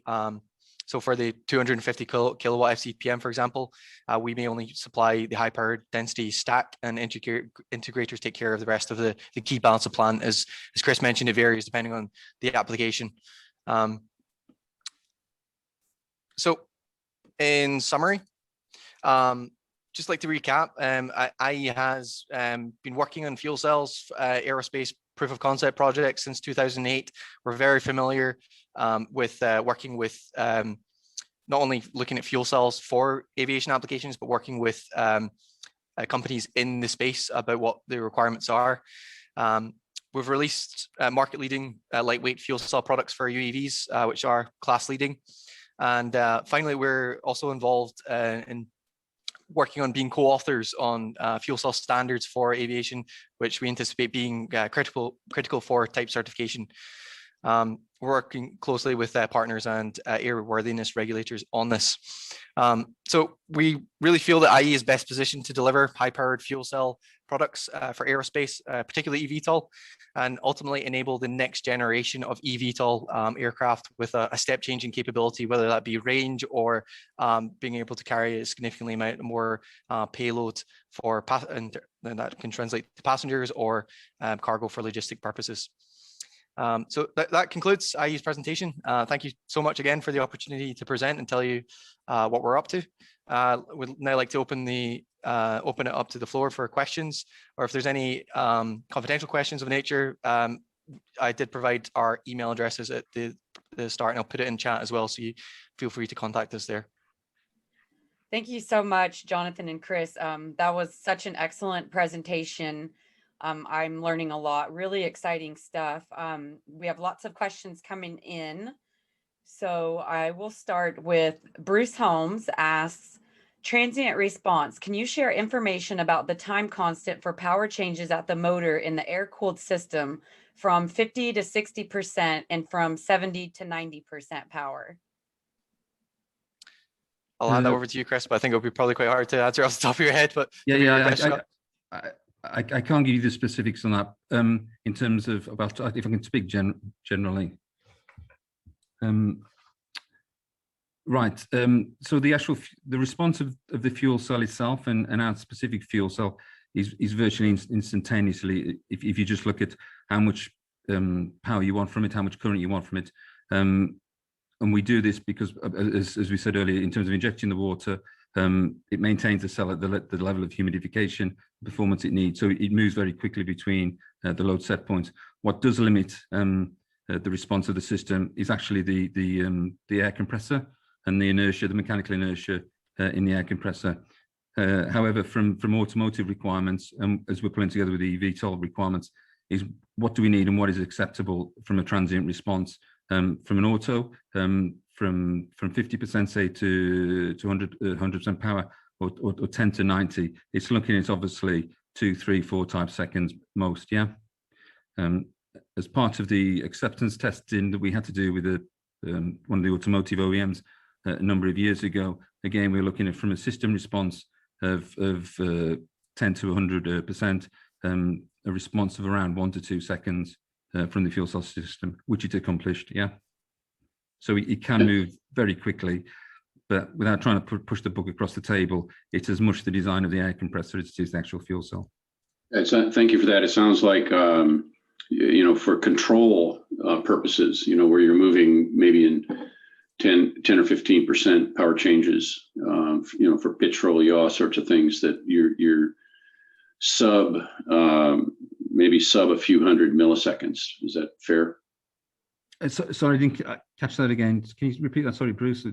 So for the 250 kilowatt FCPM, for example, we may only supply the high power density stack, and integrators take care of the rest of the key balance of plant. As Chris mentioned, it varies depending on the application. So in summary, just like to recap, IE has been working on fuel cells, aerospace proof of concept projects since 2008. We're very familiar with working with not only looking at fuel cells for aviation applications, but working with companies in the space about what the requirements are. We've released market-leading lightweight fuel cell products for UAVs, which are class-leading. And finally, we're also involved in working on being co-authors on fuel cell standards for aviation, which we anticipate being critical for type certification. We're working closely with partners and airworthiness regulators on this. So we really feel that IE is best positioned to deliver high-powered fuel cell products for aerospace, particularly eVTOL, and ultimately enable the next generation of eVTOL aircraft with a step-changing capability, whether that be range or being able to carry a significantly more payload for and that can translate to passengers or cargo for logistic purposes. So that concludes IE's presentation. Thank you so much again for the opportunity to present and tell you what we're up to. We'd now like to open it up to the floor for questions, or if there's any confidential questions of nature. I did provide our email addresses at the start, and I'll put it in chat as well, so you feel free to contact us there. Thank you so much, Jonathan and Chris. That was such an excellent presentation. I'm learning a lot, really exciting stuff. We have lots of questions coming in. So I will start with Bruce Holmes asks, transient response, can you share information about the time constant for power changes at the motor in the air-cooled system from 50 to 60% and from 70 to 90% power? I'll hand that over to you, Chris, but I think it'll be probably quite hard to answer off the top of your head. But I can't give you the specifics on that in terms of about, if I can speak generally. Right. So the response of the fuel cell itself and our specific fuel cell is virtually instantaneously. If you just look at how much power you want from it, how much current you want from it. And we do this because, as we said earlier, in terms of injecting the water, it maintains the cell at the level of humidification performance it needs. So it moves very quickly between the load set points. What does limit the response of the system is actually the air compressor and the inertia, the mechanical inertia in the air compressor. However, from automotive requirements, as we're pulling together with the eVTOL requirements, is what do we need and what is acceptable from a transient response from an auto, from 50% say to 100% power, or 10 to 90. It's looking at obviously 2, 3, 4 type seconds most. Yeah. As part of the acceptance testing that we had to do with one of the automotive OEMs a number of years ago, again we're looking at from a system response of 10 to 100%, a response of around 1 to 2 seconds from the fuel cell system, which it accomplished. Yeah. So it can move very quickly, but without trying to push the book across the table, it's as much the design of the air compressor as it is the actual fuel cell. Thank you for that. It sounds like, for control purposes, where you're moving maybe in 10 or 15% power changes, for pitch, roll, yaw sorts of things, that you're maybe sub a few hundred milliseconds. Is that fair? Sorry, I didn't catch that again. Can you repeat that? Sorry, Bruce.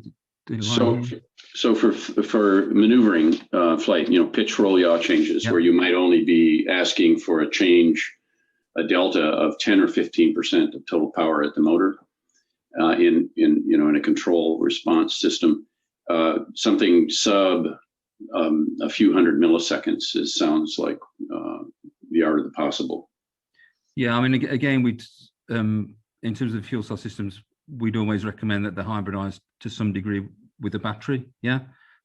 So for maneuvering flight, pitch, roll, yaw changes, where you might only be asking for a delta of 10 or 15% of total power at the motor in a control response system, something sub a few hundred milliseconds sounds like the art of the possible. Yeah, I mean, again, in terms of fuel cell systems, we'd always recommend that they're hybridized to some degree with the battery. Yeah,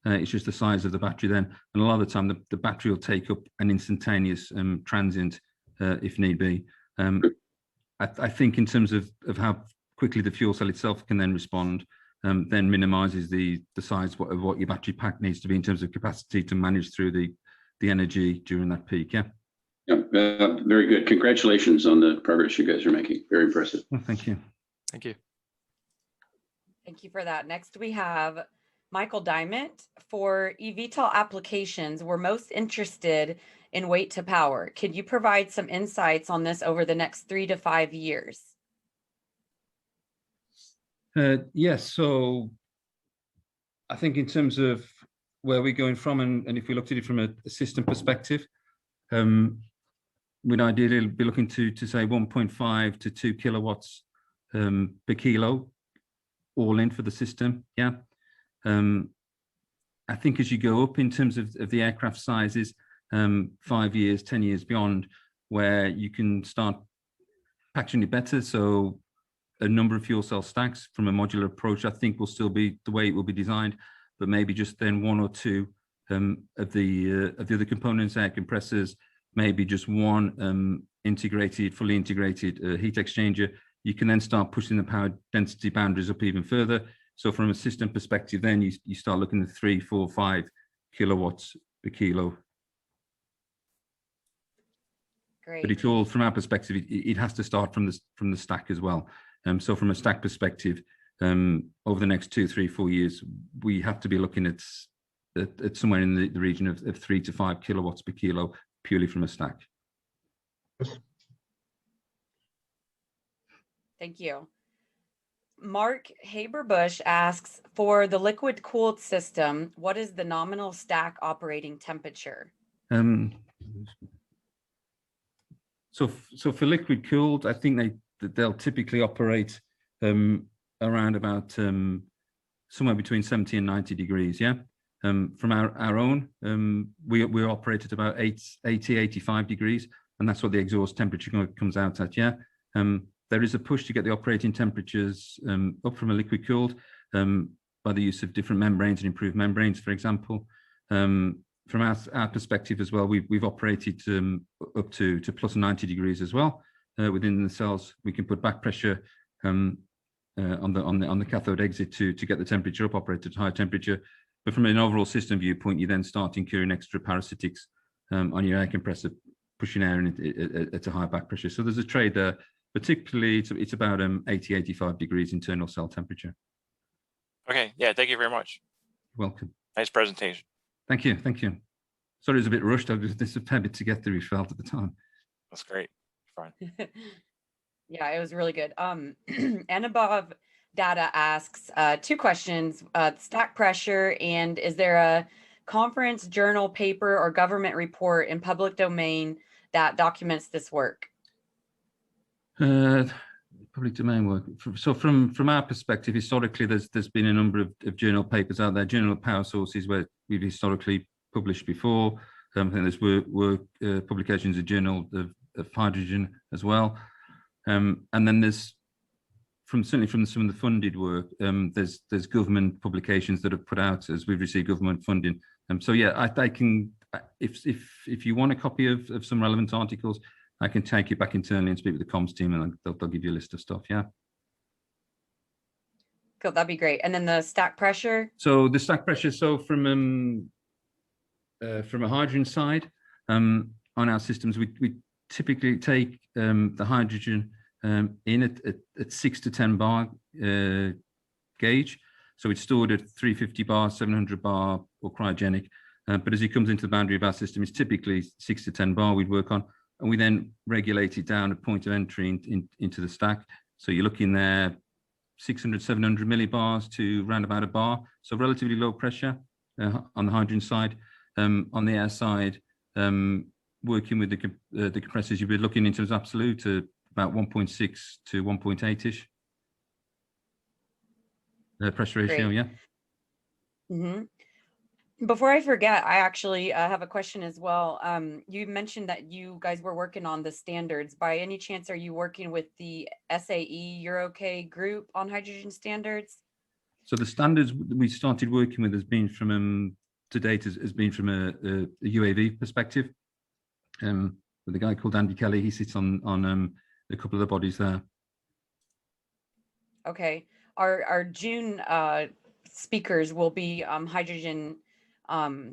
it's just the size of the battery then, and a lot of the time the battery will take up an instantaneous transient if need be. I think in terms of how quickly the fuel cell itself can then respond, then minimizes the size of what your battery pack needs to be in terms of capacity to manage through the energy during that peak. Yeah. Yeah, very good. Congratulations on the progress you guys are making. Very impressive. Well, thank you. Thank you. Thank you for that. Next, we have Michael Diamond. For eVTOL applications, we're most interested in weight to power. Could you provide some insights on this over the next 3 to 5 years? Yes. So I think in terms of where we're going from, and if we looked at it from a system perspective, we'd ideally be looking to say 1.5 to 2 kilowatts per kilo, all in for the system. Yeah. I think as you go up in terms of the aircraft sizes, 5 years, 10 years beyond, where you can start packaging it better. So a number of fuel cell stacks from a modular approach, I think will still be the way it will be designed, but maybe just then one or two of the other components, air compressors, maybe just one fully integrated heat exchanger. You can then start pushing the power density boundaries up even further. So from a system perspective, then you start looking at 3, 4, 5 kilowatts per kilo. Great. But it's all, from our perspective, it has to start from the stack as well. So from a stack perspective, over the next 2, 3, 4 years, we have to be looking at somewhere in the region of 3 to 5 kilowatts per kilo, purely from a stack. Thank you. Mark Haberbush asks, for the liquid cooled system, what is the nominal stack operating temperature? So for liquid cooled, I think they'll typically operate around about somewhere between 70 and 90 degrees. Yeah. From our own, we operate at about 80, 85 degrees, and that's what the exhaust temperature comes out at. Yeah. There is a push to get the operating temperatures up from a liquid cooled by the use of different membranes and improved membranes, for example. From our perspective as well, we've operated up to plus 90 degrees as well. Within the cells, we can put back pressure on the cathode exit to get the temperature up, operate at higher temperature. But from an overall system viewpoint, you then start incurring extra parasitics on your air compressor, pushing air in at a high back pressure. So there's a trade there. Particularly, it's about 80, 85 degrees internal cell temperature. Okay, yeah, thank you very much. You're welcome. Nice presentation. Thank you, thank you. Sorry, it was a bit rushed. There's a fair bit to get through, felt at the time. That's great. Fine. Yeah, it was really good. Anubhav Data asks 2 questions, stack pressure, and is there a conference, journal, paper, or government report in public domain that documents this work? Public domain work. So from our perspective, historically, there's been a number of journal papers out there, journal of power sources, where we've historically published before. I think there's work publications of journal of hydrogen as well. And then there's certainly from some of the funded work, there's government publications that have put out as we've received government funding. So yeah, I can, if you want a copy of some relevant articles, I can take it back internally and speak with the comms team, and they'll give you a list of stuff. Yeah. Cool, that'd be great. And then the stack pressure. So the stack pressure. So from a hydrogen side, on our systems, we typically take the hydrogen in at 6 to 10 bar gauge. So it's stored at 350 bar, 700 bar, or cryogenic. But as it comes into the boundary of our system, it's typically 6 to 10 bar we'd work on. And we then regulate it down at point of entry into the stack. So you're looking there 600, 700 millibars to round about a bar. So relatively low pressure on the hydrogen side. On the air side, working with the compressors, you'd be looking in terms of absolute about 1.6 to 1.8-ish. Pressure ratio, Great. yeah. Mm-hmm. Before I forget, I actually have a question as well. You mentioned that you guys were working on the standards. By any chance, are you working with the SAE EuroK group on hydrogen standards? So the standards we started working with has been from to date has been from a UAV perspective. With a guy called Andy Kelly, he sits on a couple of the bodies there. Okay, our June speakers will be hydrogen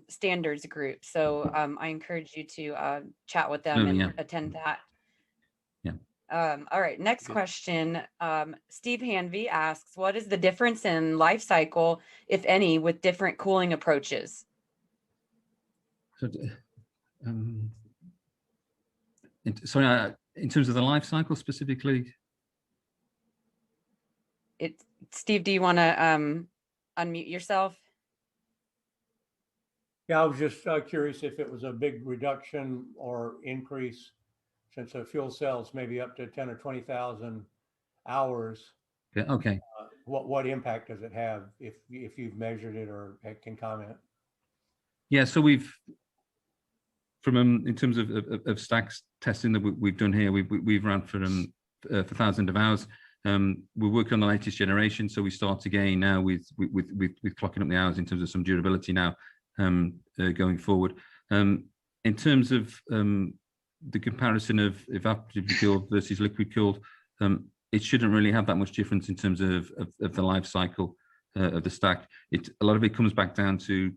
standards group. So I encourage you to chat with them and attend that. Yeah. All right, next question. Steve Hanvey asks, what is the difference in life cycle, if any, with different cooling approaches? So, sorry, in terms of the life cycle specifically? Steve, do you want to unmute yourself? Yeah, I was just curious if it was a big reduction or increase, since the fuel cells maybe up to 10 or 20,000 hours. Yeah, okay. What impact does it have if you've measured it or can comment? Yeah, so we've, from in terms of stacks testing that we've done here, we've run for thousands of hours. We're working on the latest generation, so we start again now with clocking up the hours in terms of some durability now going forward. In terms of the comparison of evaporatively cooled versus liquid cooled, it shouldn't really have that much difference in terms of the life cycle of the stack. A lot of it comes back down to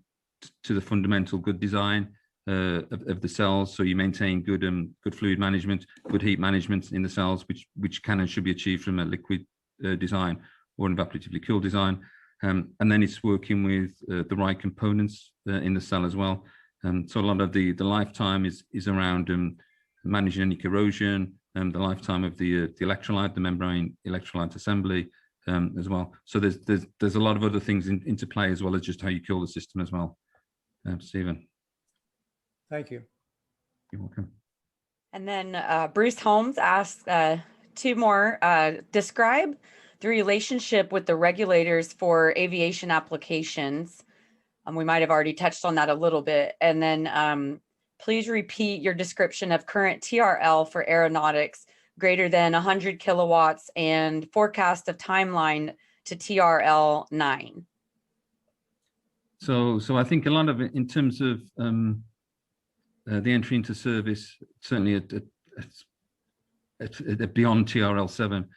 the fundamental good design of the cells. So you maintain good fluid management, good heat management in the cells, which can and should be achieved from a liquid design or an evaporatively cooled design. And then it's working with the right components in the cell as well. So a lot of the lifetime is around managing any corrosion, the lifetime of the electrolyte, the membrane electrolyte assembly as well. So there's a lot of other things into play as well as just how you cool the system as well. Stephen. Thank you. You're welcome. And then Bruce Holmes asked two more. Describe the relationship with the regulators for aviation applications. We might have already touched on that a little bit. And then please repeat your description of current TRL for aeronautics greater than 100 kilowatts and forecast of timeline to TRL 9. So I think a lot of it in terms of the entry into service, certainly beyond TRL 7,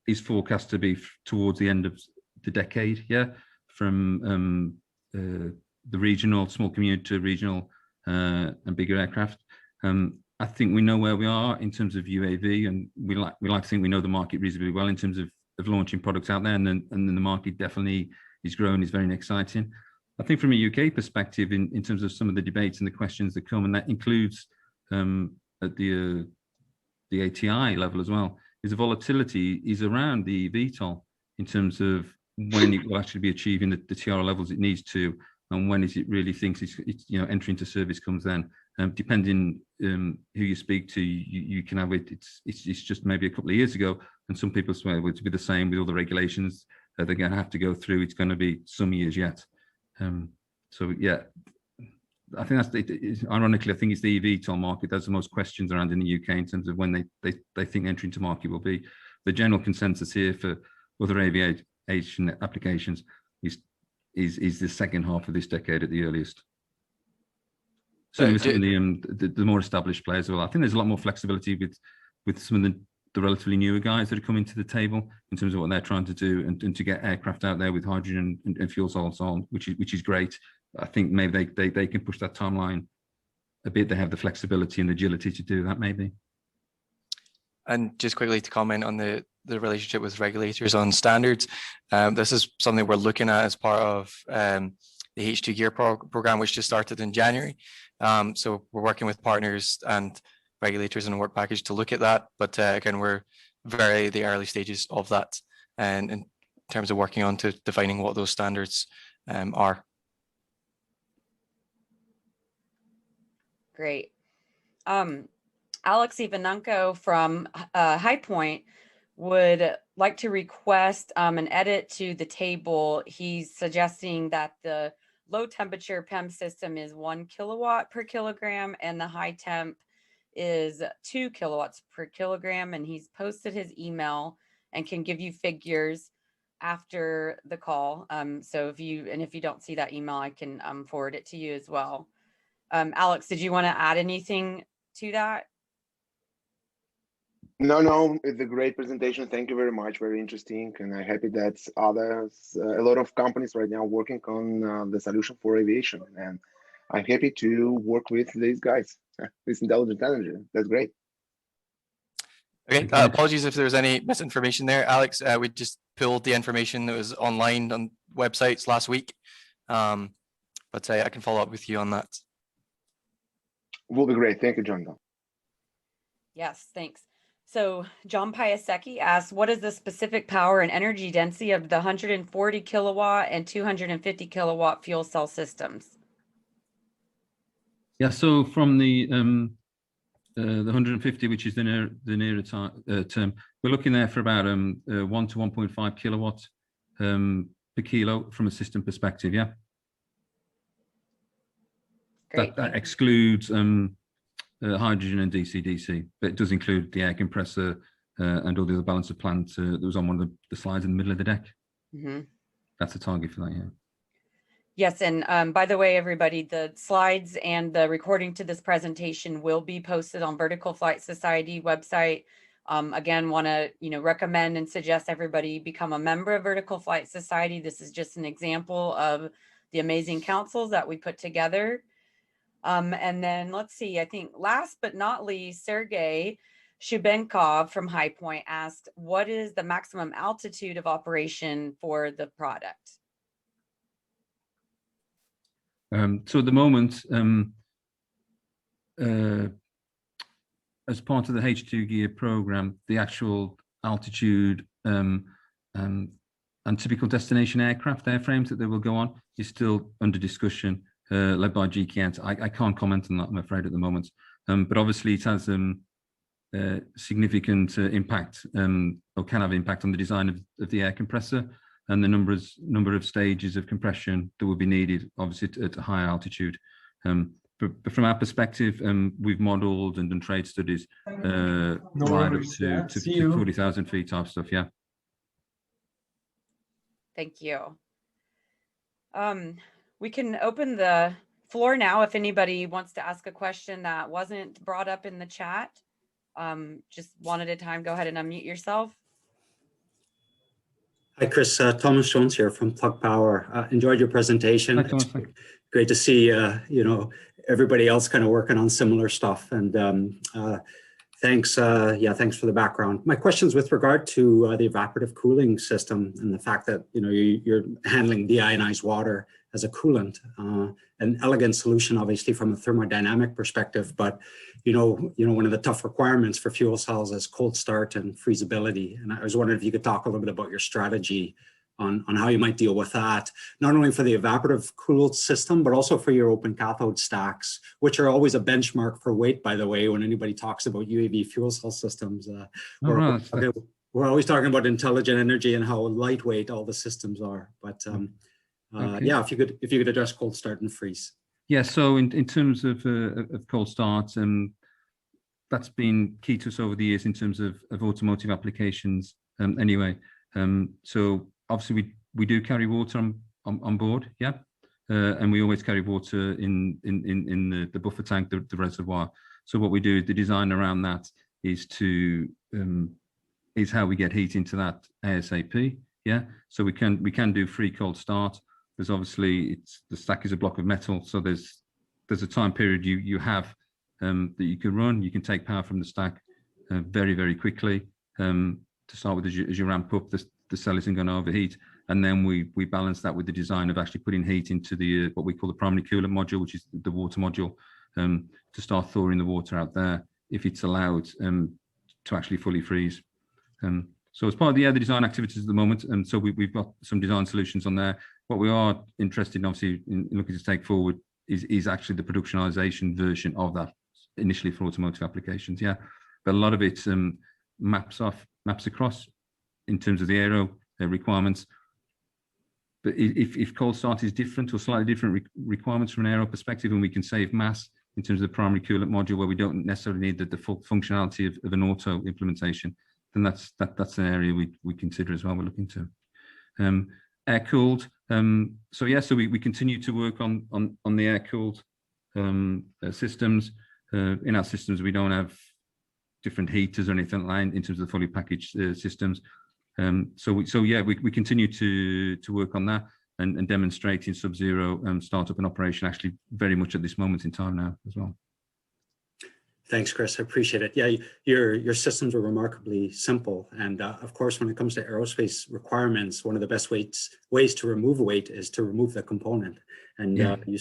is forecast to be towards the end of the decade. Yeah, from the regional, small commuter, regional, and bigger aircraft. I think we know where we are in terms of UAV, and we like to think we know the market reasonably well in terms of launching products out there, and then the market definitely is growing, is very exciting. I think from a UK perspective, in terms of some of the debates and the questions that come, and that includes at the ATI level as well, is the volatility is around the eVTOL in terms of when it will actually be achieving the TRL levels it needs to, and when is it really thinks it's entering into service comes then. Depending who you speak to, you can have it. It's just maybe a couple of years ago, and some people swear it would be the same with all the regulations that they're going to have to go through. It's going to be some years yet. So yeah, I think that's ironically, I think it's the eVTOL market that's the most questions around in the UK in terms of when they think entry into market will be. The general consensus here for other aviation applications is the second half of this decade at the earliest. Certainly with some of the more established players as well. I think there's a lot more flexibility with some of the relatively newer guys that are coming to the table in terms of what they're trying to do and to get aircraft out there with hydrogen and fuel cells and so on, which is great. I think maybe they can push that timeline a bit. They have the flexibility and agility to do that maybe. And just quickly to comment on the relationship with regulators on standards, this is something we're looking at as part of the H2 Gear program, which just started in January. So we're working with partners and regulators in a work package to look at that. But again, we're very the early stages of that, and in terms of working on to defining what those standards are. Great. Alex Ivanenko from High Point would like to request an edit to the table. He's suggesting that the low temperature PEM system is 1 kilowatt per kilogram and the high temp is 2 kilowatts per kilogram. And he's posted his email and can give you figures after the call. So if you don't see that email, I can forward it to you as well. Alex, did you want to add anything to that? No, it's a great presentation. Thank you very much. Very interesting. And I'm happy that a lot of companies right now working on the solution for aviation. And I'm happy to work with these guys, this intelligent energy. That's great. Okay, apologies if there's any misinformation there, Alex. We just pulled the information that was online on websites last week. But I can follow up with you on that. Will be great. Thank you, John. Yes, thanks. So John Piasecki asks, what is the specific power and energy density of the 140 kilowatt and 250 kilowatt fuel cell systems? Yeah, so from the 150, which is the nearer term, we're looking there for about 1 to 1.5 kilowatts per kilo from a system perspective. Yeah. Great. That excludes hydrogen and DC-DC, but it does include the air compressor and all the other balance of plant that was on one of the slides in the middle of the deck. That's the target for that, yeah. Yes, and by the way, everybody, the slides and the recording to this presentation will be posted on Vertical Flight Society website. Again, want to recommend and suggest everybody become a member of Vertical Flight Society. This is just an example of the amazing councils that we put together. And then let's see, I think last but not least, Sergey Shubenkov from High Point asked, what is the maximum altitude of operation for the product? So at the moment, as part of the H2 gear program, the actual altitude and typical destination airframes that they will go on is still under discussion, led by GKN. I can't comment on that, I'm afraid, at the moment. But obviously it has significant impact, or can have impact on the design of the air compressor and the number of stages of compression that will be needed, obviously at a higher altitude. But from our perspective, we've modelled and done trade studies right up to 40,000 feet type stuff, yeah. Thank you. We can open the floor now if anybody wants to ask a question that wasn't brought up in the chat. Just one at a time, go ahead and unmute yourself. Hi, Chris. Thomas Jones here from Plug Power. Enjoyed your presentation. Hi, Thomas. It's great to see everybody else kind of working on similar stuff. And thanks. Thanks for the background. My question's with regard to the evaporative cooling system and the fact that you're handling deionized water as a coolant. An elegant solution, obviously, from a thermodynamic perspective, but one of the tough requirements for fuel cells is cold start and freezability. And I was wondering if you could talk a little bit about your strategy on how you might deal with that, not only for the evaporative cooled system, but also for your open cathode stacks, which are always a benchmark for weight, by the way, when anybody talks about UAV fuel cell systems. We're always talking about intelligent energy and how lightweight all the systems are. But Okay. yeah, if you could address cold start and freeze. Yeah, so in terms of cold starts, that's been key to us over the years in terms of automotive applications. Anyway, so obviously we do carry water on board, yeah, and we always carry water in the buffer tank, the reservoir. So what we do, the design around that is how we get heat into that ASAP, yeah. So we can do free cold start. There's obviously the stack is a block of metal, so there's a time period you have that you can run. You can take power from the stack very, very quickly. To start with, as you ramp up, the cell isn't going to overheat, and then we balance that with the design of actually putting heat into the what we call the primary coolant module, which is the water module, to start thawing the water out there if it's allowed to actually fully freeze. So as part of the design activities at the moment, and so we've got some design solutions on there. What we are interested in, obviously, in looking to take forward is actually the productionization version of that, initially for automotive applications, yeah. But a lot of it maps across in terms of the aero requirements. But if cold start is different or slightly different requirements from an aero perspective, and we can save mass in terms of the primary coolant module where we don't necessarily need the full functionality of an auto implementation, then that's an area we consider as well. We're looking to air cooled. So we continue to work on the air cooled systems. In our systems, we don't have different heaters or anything like that in terms of the fully packaged systems. So we continue to work on that and demonstrating sub-zero startup and operation actually very much at this moment in time now as well. Thanks, Chris. I appreciate it. Yeah, your systems are remarkably simple. And of course, when it comes to aerospace requirements, one of the best ways to remove weight is to remove the component. And you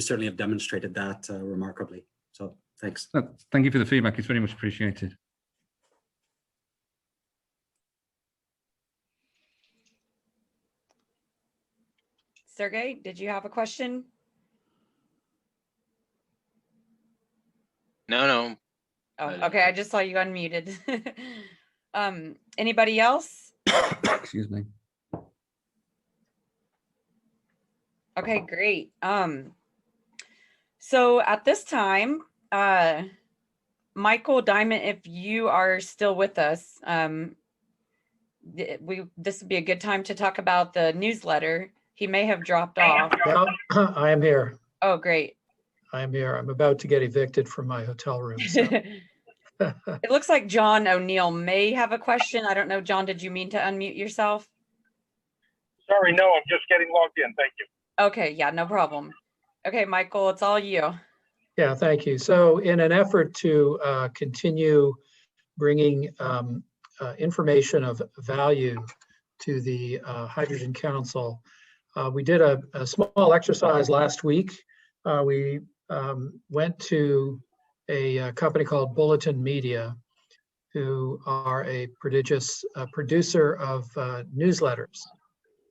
certainly have demonstrated that remarkably. So thanks. Thank you for the feedback. It's very much appreciated. Sergey, did you have a question? No. Oh, okay. I just saw you unmuted. Anybody else? Excuse me. Okay, great. So at this time, Michael Diamond, if you are still with us, this would be a good time to talk about the newsletter. He may have dropped off. No, I am here. Oh, great. I am here. I'm about to get evicted from my hotel room. So. It looks like John O'Neill may have a question. I don't know, John, did you mean to unmute yourself? Sorry, no, I'm just getting logged in. Thank you. Okay, yeah, no problem. Okay, Michael, it's all you. Yeah, thank you. So in an effort to continue bringing information of value to the Hydrogen Council, we did a small exercise last week. We went to a company called Bulletin Media, who are a prodigious producer of newsletters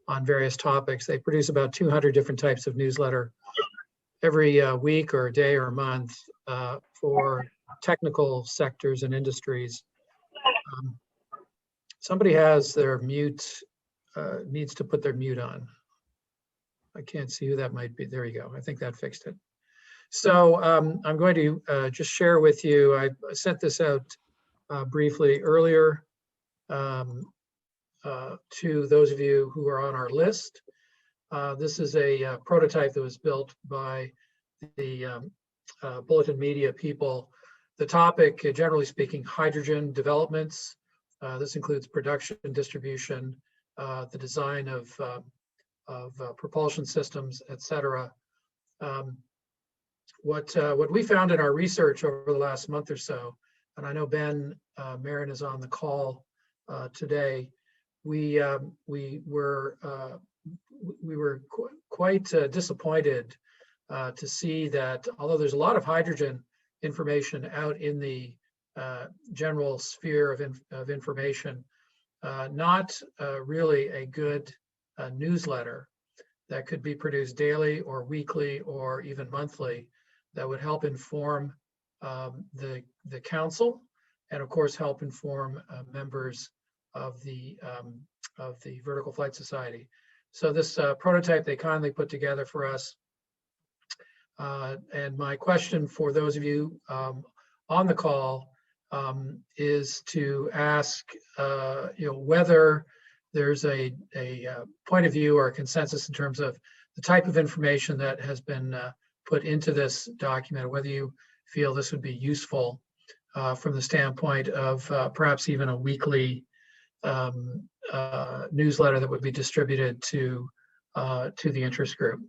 on various topics. They produce about 200 different types of newsletter every week or day or month for technical sectors and industries. Somebody has their mute, needs to put their mute on. I can't see who that might be. There you go. I think that fixed it. So I'm going to just share with you, I sent this out briefly earlier to those of you who are on our list. This is a prototype that was built by the Bulletin Media people. The topic, generally speaking, hydrogen developments. This includes production, distribution, the design of propulsion systems, etc. What we found in our research over the last month or so, and I know Ben Marin is on the call today, we were quite disappointed to see that although there's a lot of hydrogen information out in the general sphere of information, not really a good newsletter that could be produced daily or weekly or even monthly that would help inform the council and of course help inform members of the Vertical Flight Society. So this prototype they kindly put together for us. And my question for those of you on the call is to ask whether there's a point of view or a consensus in terms of the type of information that has been put into this document, whether you feel this would be useful from the standpoint of perhaps even a weekly newsletter that would be distributed to the interest group.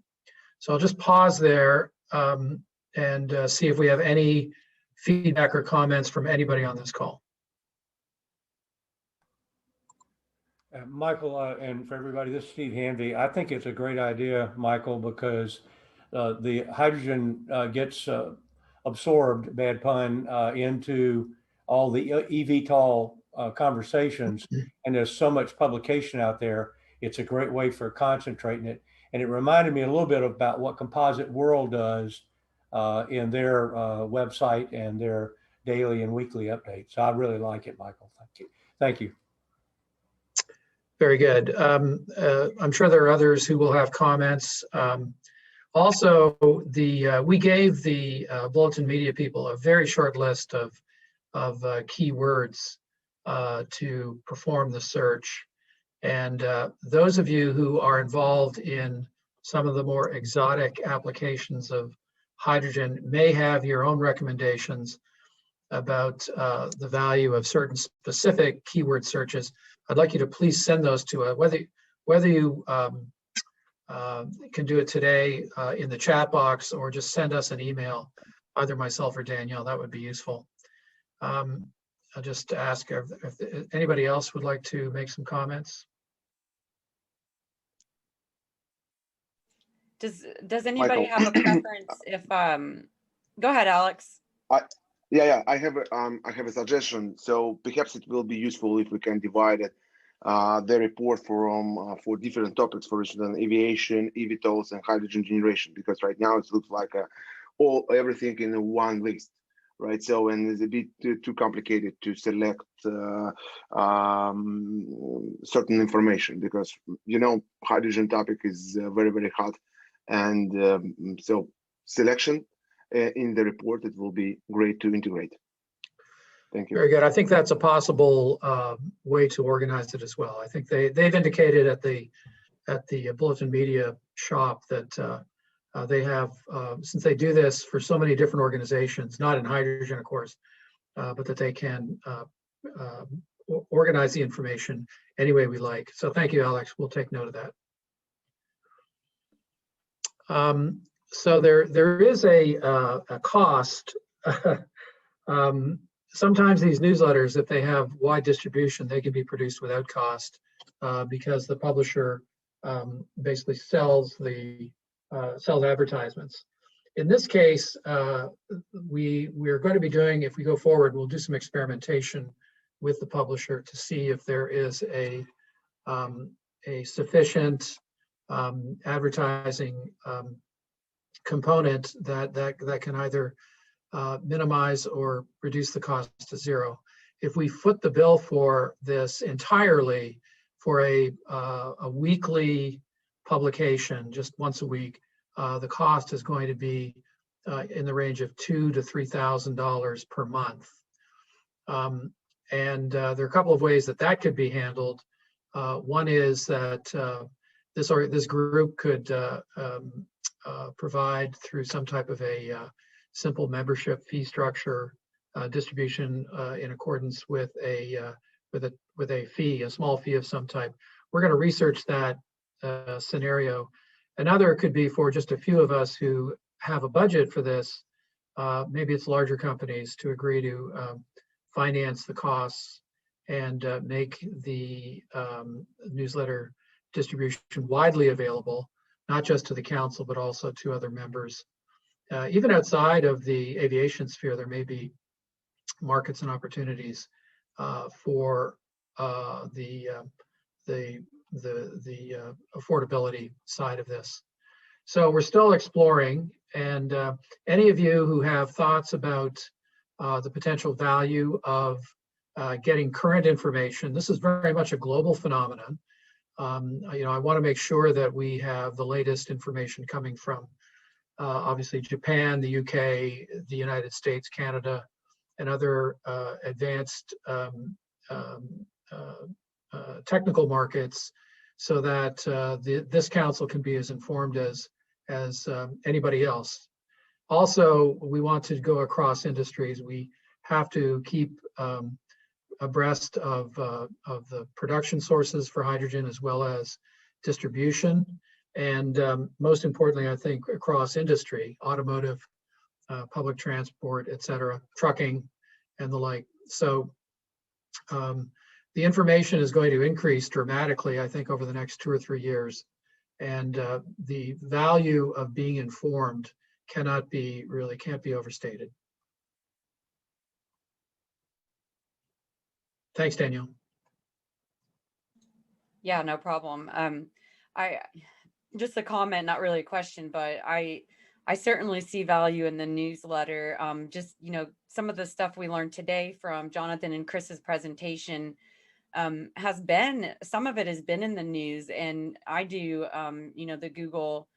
So I'll just pause there and see if we have any feedback or comments from anybody on this call. Michael, and for everybody, this is Steve Hanvey. I think it's a great idea, Michael, because the hydrogen gets absorbed, bad pun, into all the eVTOL conversations, and there's so much publication out there. It's a great way for concentrating it. And it reminded me a little bit about what Composite World does in their website and their daily and weekly updates. So I really like it, Michael. Thank you. Thank you. Very good. I'm sure there are others who will have comments. Also, we gave the Bulletin Media people a very short list of keywords to perform the search. And those of you who are involved in some of the more exotic applications of hydrogen may have your own recommendations about the value of certain specific keyword searches. I'd like you to please send those to us, whether you can do it today in the chat box or just send us an email, either myself or Danielle, that would be useful. I'll just ask if anybody else would like to make some comments. Does anybody Michael. have a preference if go ahead, Alex. Yeah, I have a suggestion. So perhaps it will be useful if we can divide it, the report for different topics, for instance, aviation, eVTOLs, and hydrogen generation, because right now it looks like everything in one list, right? So, and it's a bit too complicated to select certain information because hydrogen topic is very, very hot, and so selection in the report, it will be great to integrate. Thank you. Very good. I think that's a possible way to organize it as well. I think they've indicated at the Bulletin Media shop that they have, since they do this for so many different organizations, not in hydrogen, of course, but that they can organize the information any way we like. So thank you, Alex. We'll take note of that. So there is a cost. Sometimes these newsletters, if they have wide distribution, they can be produced without cost because the publisher basically sells advertisements. In this case, we're going to be doing, if we go forward, we'll do some experimentation with the publisher to see if there is a sufficient advertising component that can either minimize or reduce the cost to zero. If we foot the bill for this entirely for a weekly publication, just once a week, the cost is going to be in the range of $2,000 to $3,000 per month. And there are a couple of ways that could be handled. One is that this group could provide through some type of a simple membership fee structure distribution in accordance with a fee, a small fee of some type. We're going to research that scenario. Another could be for just a few of us who have a budget for this. Maybe it's larger companies to agree to finance the costs and make the newsletter distribution widely available, not just to the council, but also to other members. Even outside of the aviation sphere, there may be markets and opportunities for the affordability side of this. So we're still exploring, and any of you who have thoughts about the potential value of getting current information, this is very much a global phenomenon. I want to make sure that we have the latest information coming from obviously Japan, the UK, the United States, Canada, and other advanced technical markets, so that this council can be as informed as anybody else. Also, we want to go across industries. We have to keep abreast of the production sources for hydrogen as well as distribution. And most importantly, I think across industry, automotive, public transport, et cetera, trucking, and the like. So the information is going to increase dramatically, I think, over the next 2 or 3 years. And the value of being informed can't be overstated. Thanks, Danielle. Yeah, no problem. Just a comment, not really a question, but I certainly see value in the newsletter. Just, some of the stuff we learned today from Jonathan and Chris's presentation some of it has been in the news, and I do, the Google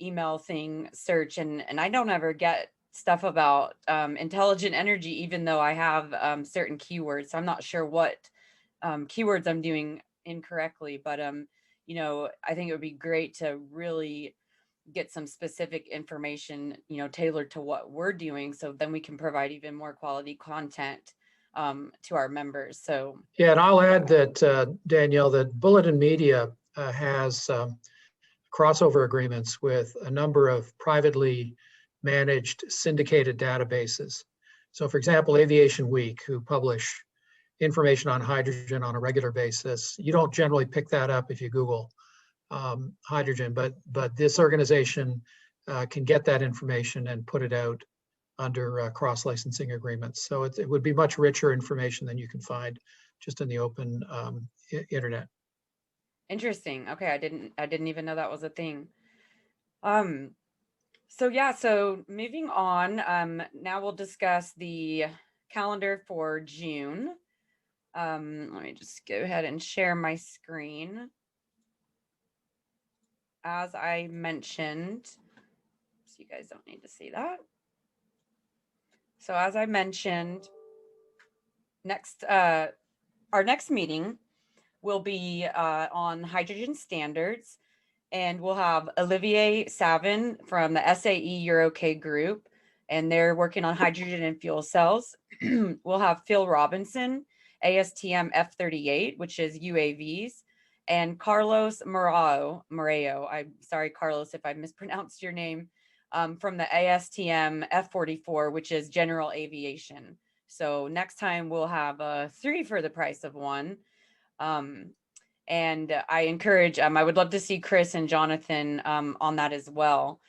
email thing search, and I don't ever get stuff about intelligent energy, even though I have certain keywords. So I'm not sure what keywords I'm doing incorrectly, but I think it would be great to really get some specific information, tailored to what we're doing, so then we can provide even more quality content to our members. So yeah, and I'll add that Danielle, that Bulletin Media has crossover agreements with a number of privately managed syndicated databases. So for example, Aviation Week, who publish information on hydrogen on a regular basis. You don't generally pick that up if you Google hydrogen, but this organization can get that information and put it out under cross-licensing agreements. So it would be much richer information than you can find just in the open internet. interesting. Okay, I didn't even know that was a thing. So moving on, now we'll discuss the calendar for June. Let me just go ahead and share my screen. As I mentioned, so you guys don't need to see that. So as I mentioned, our next meeting will be on hydrogen standards, and we'll have Olivier Savin from the SAE EuroK group, and they're working on hydrogen and fuel cells. We'll have Phil Robinson, ASTM F-38, which is UAVs, and Carlos Morao. I'm sorry, Carlos, if I mispronounced your name, from the ASTM F-44, which is general aviation. So next time we'll have 3 for the price of 1. And I encourage, I would love to see Chris and Jonathan on that as well.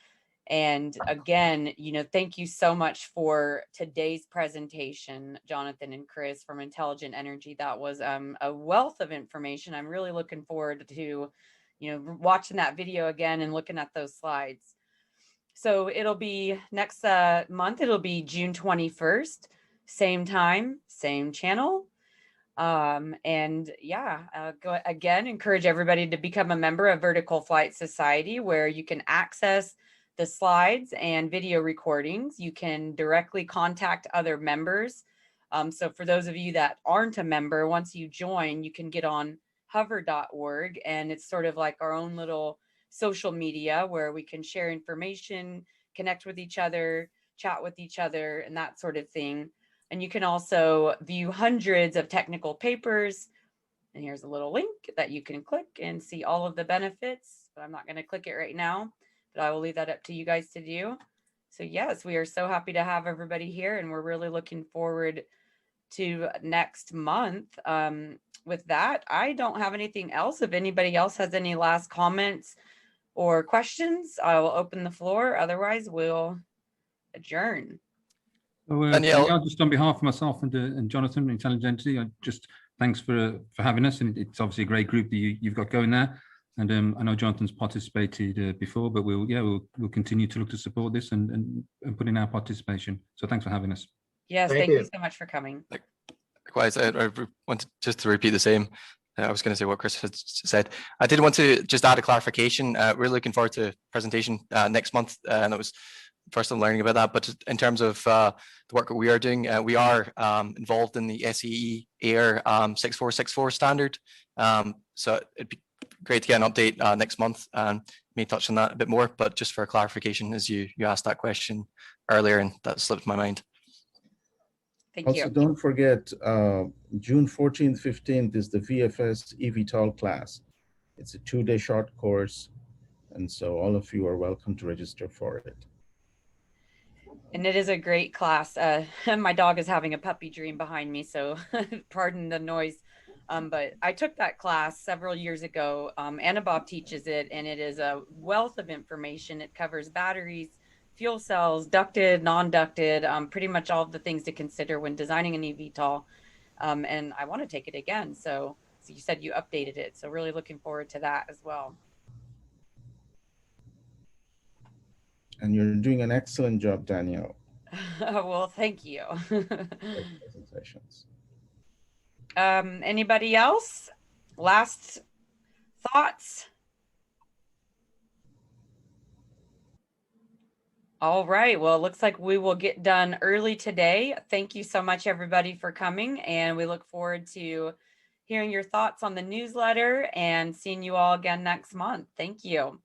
And again, thank you so much for today's presentation, Jonathan and Chris from Intelligent Energy. That was a wealth of information. I'm really looking forward to, watching that video again and looking at those slides. So it'll be next month, it'll be June 21st, same time, same channel. And yeah, go again, encourage everybody to become a member of Vertical Flight Society, where you can access the slides and video recordings. You can directly contact other members. So for those of you that aren't a member, once you join, you can get on hover.org, and it's sort of like our own little social media where we can share information, connect with each other, chat with each other, and that sort of thing. And you can also view hundreds of technical papers. And here's a little link that you can click and see all of the benefits, but I'm not going to click it right now, but I will leave that up to you guys to do. So yes, we are so happy to have everybody here, and we're really looking forward to next month. With that, I don't have anything else. If anybody else has any last comments or questions, I will open the floor. Otherwise, we'll adjourn. Danielle, just on behalf of myself and Jonathan, Intelligent Entity, just thanks for having us. And it's obviously a great group that you've got going there. And I know Jonathan's participated before, but we'll continue to look to support this and put in our participation. So thanks for having us. Yes, thank you so much for coming. Likewise, I want just to repeat the same. I was going to say what Chris had said. I did want to just add a clarification. We're looking forward to a presentation next month, and it was first time learning about that. But in terms of the work that we are doing, we are involved in the SAE Air 6464 standard. So it'd be great to get an update next month, and may touch on that a bit more. But just for clarification, as you asked that question earlier, and that slipped my mind. Thank you. Also, don't forget, June 14th, 15th is the VFS eVTOL class. It's a 2-day short course, and so all of you are welcome to register for it. And it is a great class. My dog is having a puppy dream behind me, so pardon the noise. But I took that class several years ago. Anna Bob teaches it, and it is a wealth of information. It covers batteries, fuel cells, ducted, non-ducted, pretty much all of the things to consider when designing an eVTOL. And I want to take it again. So you said you updated it. So really looking forward to that as well. And you're doing an excellent job, Danielle. Well, thank you. Presentations. Anybody else? Last thoughts? All right. Well, it looks like we will get done early today. Thank you so much, everybody, for coming. And we look forward to hearing your thoughts on the newsletter and seeing you all again next month. Thank you.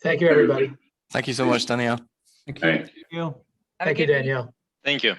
Thank you, everybody. Thank you so much, Danielle. Thank you. you. Thank you, Danielle. Thank you.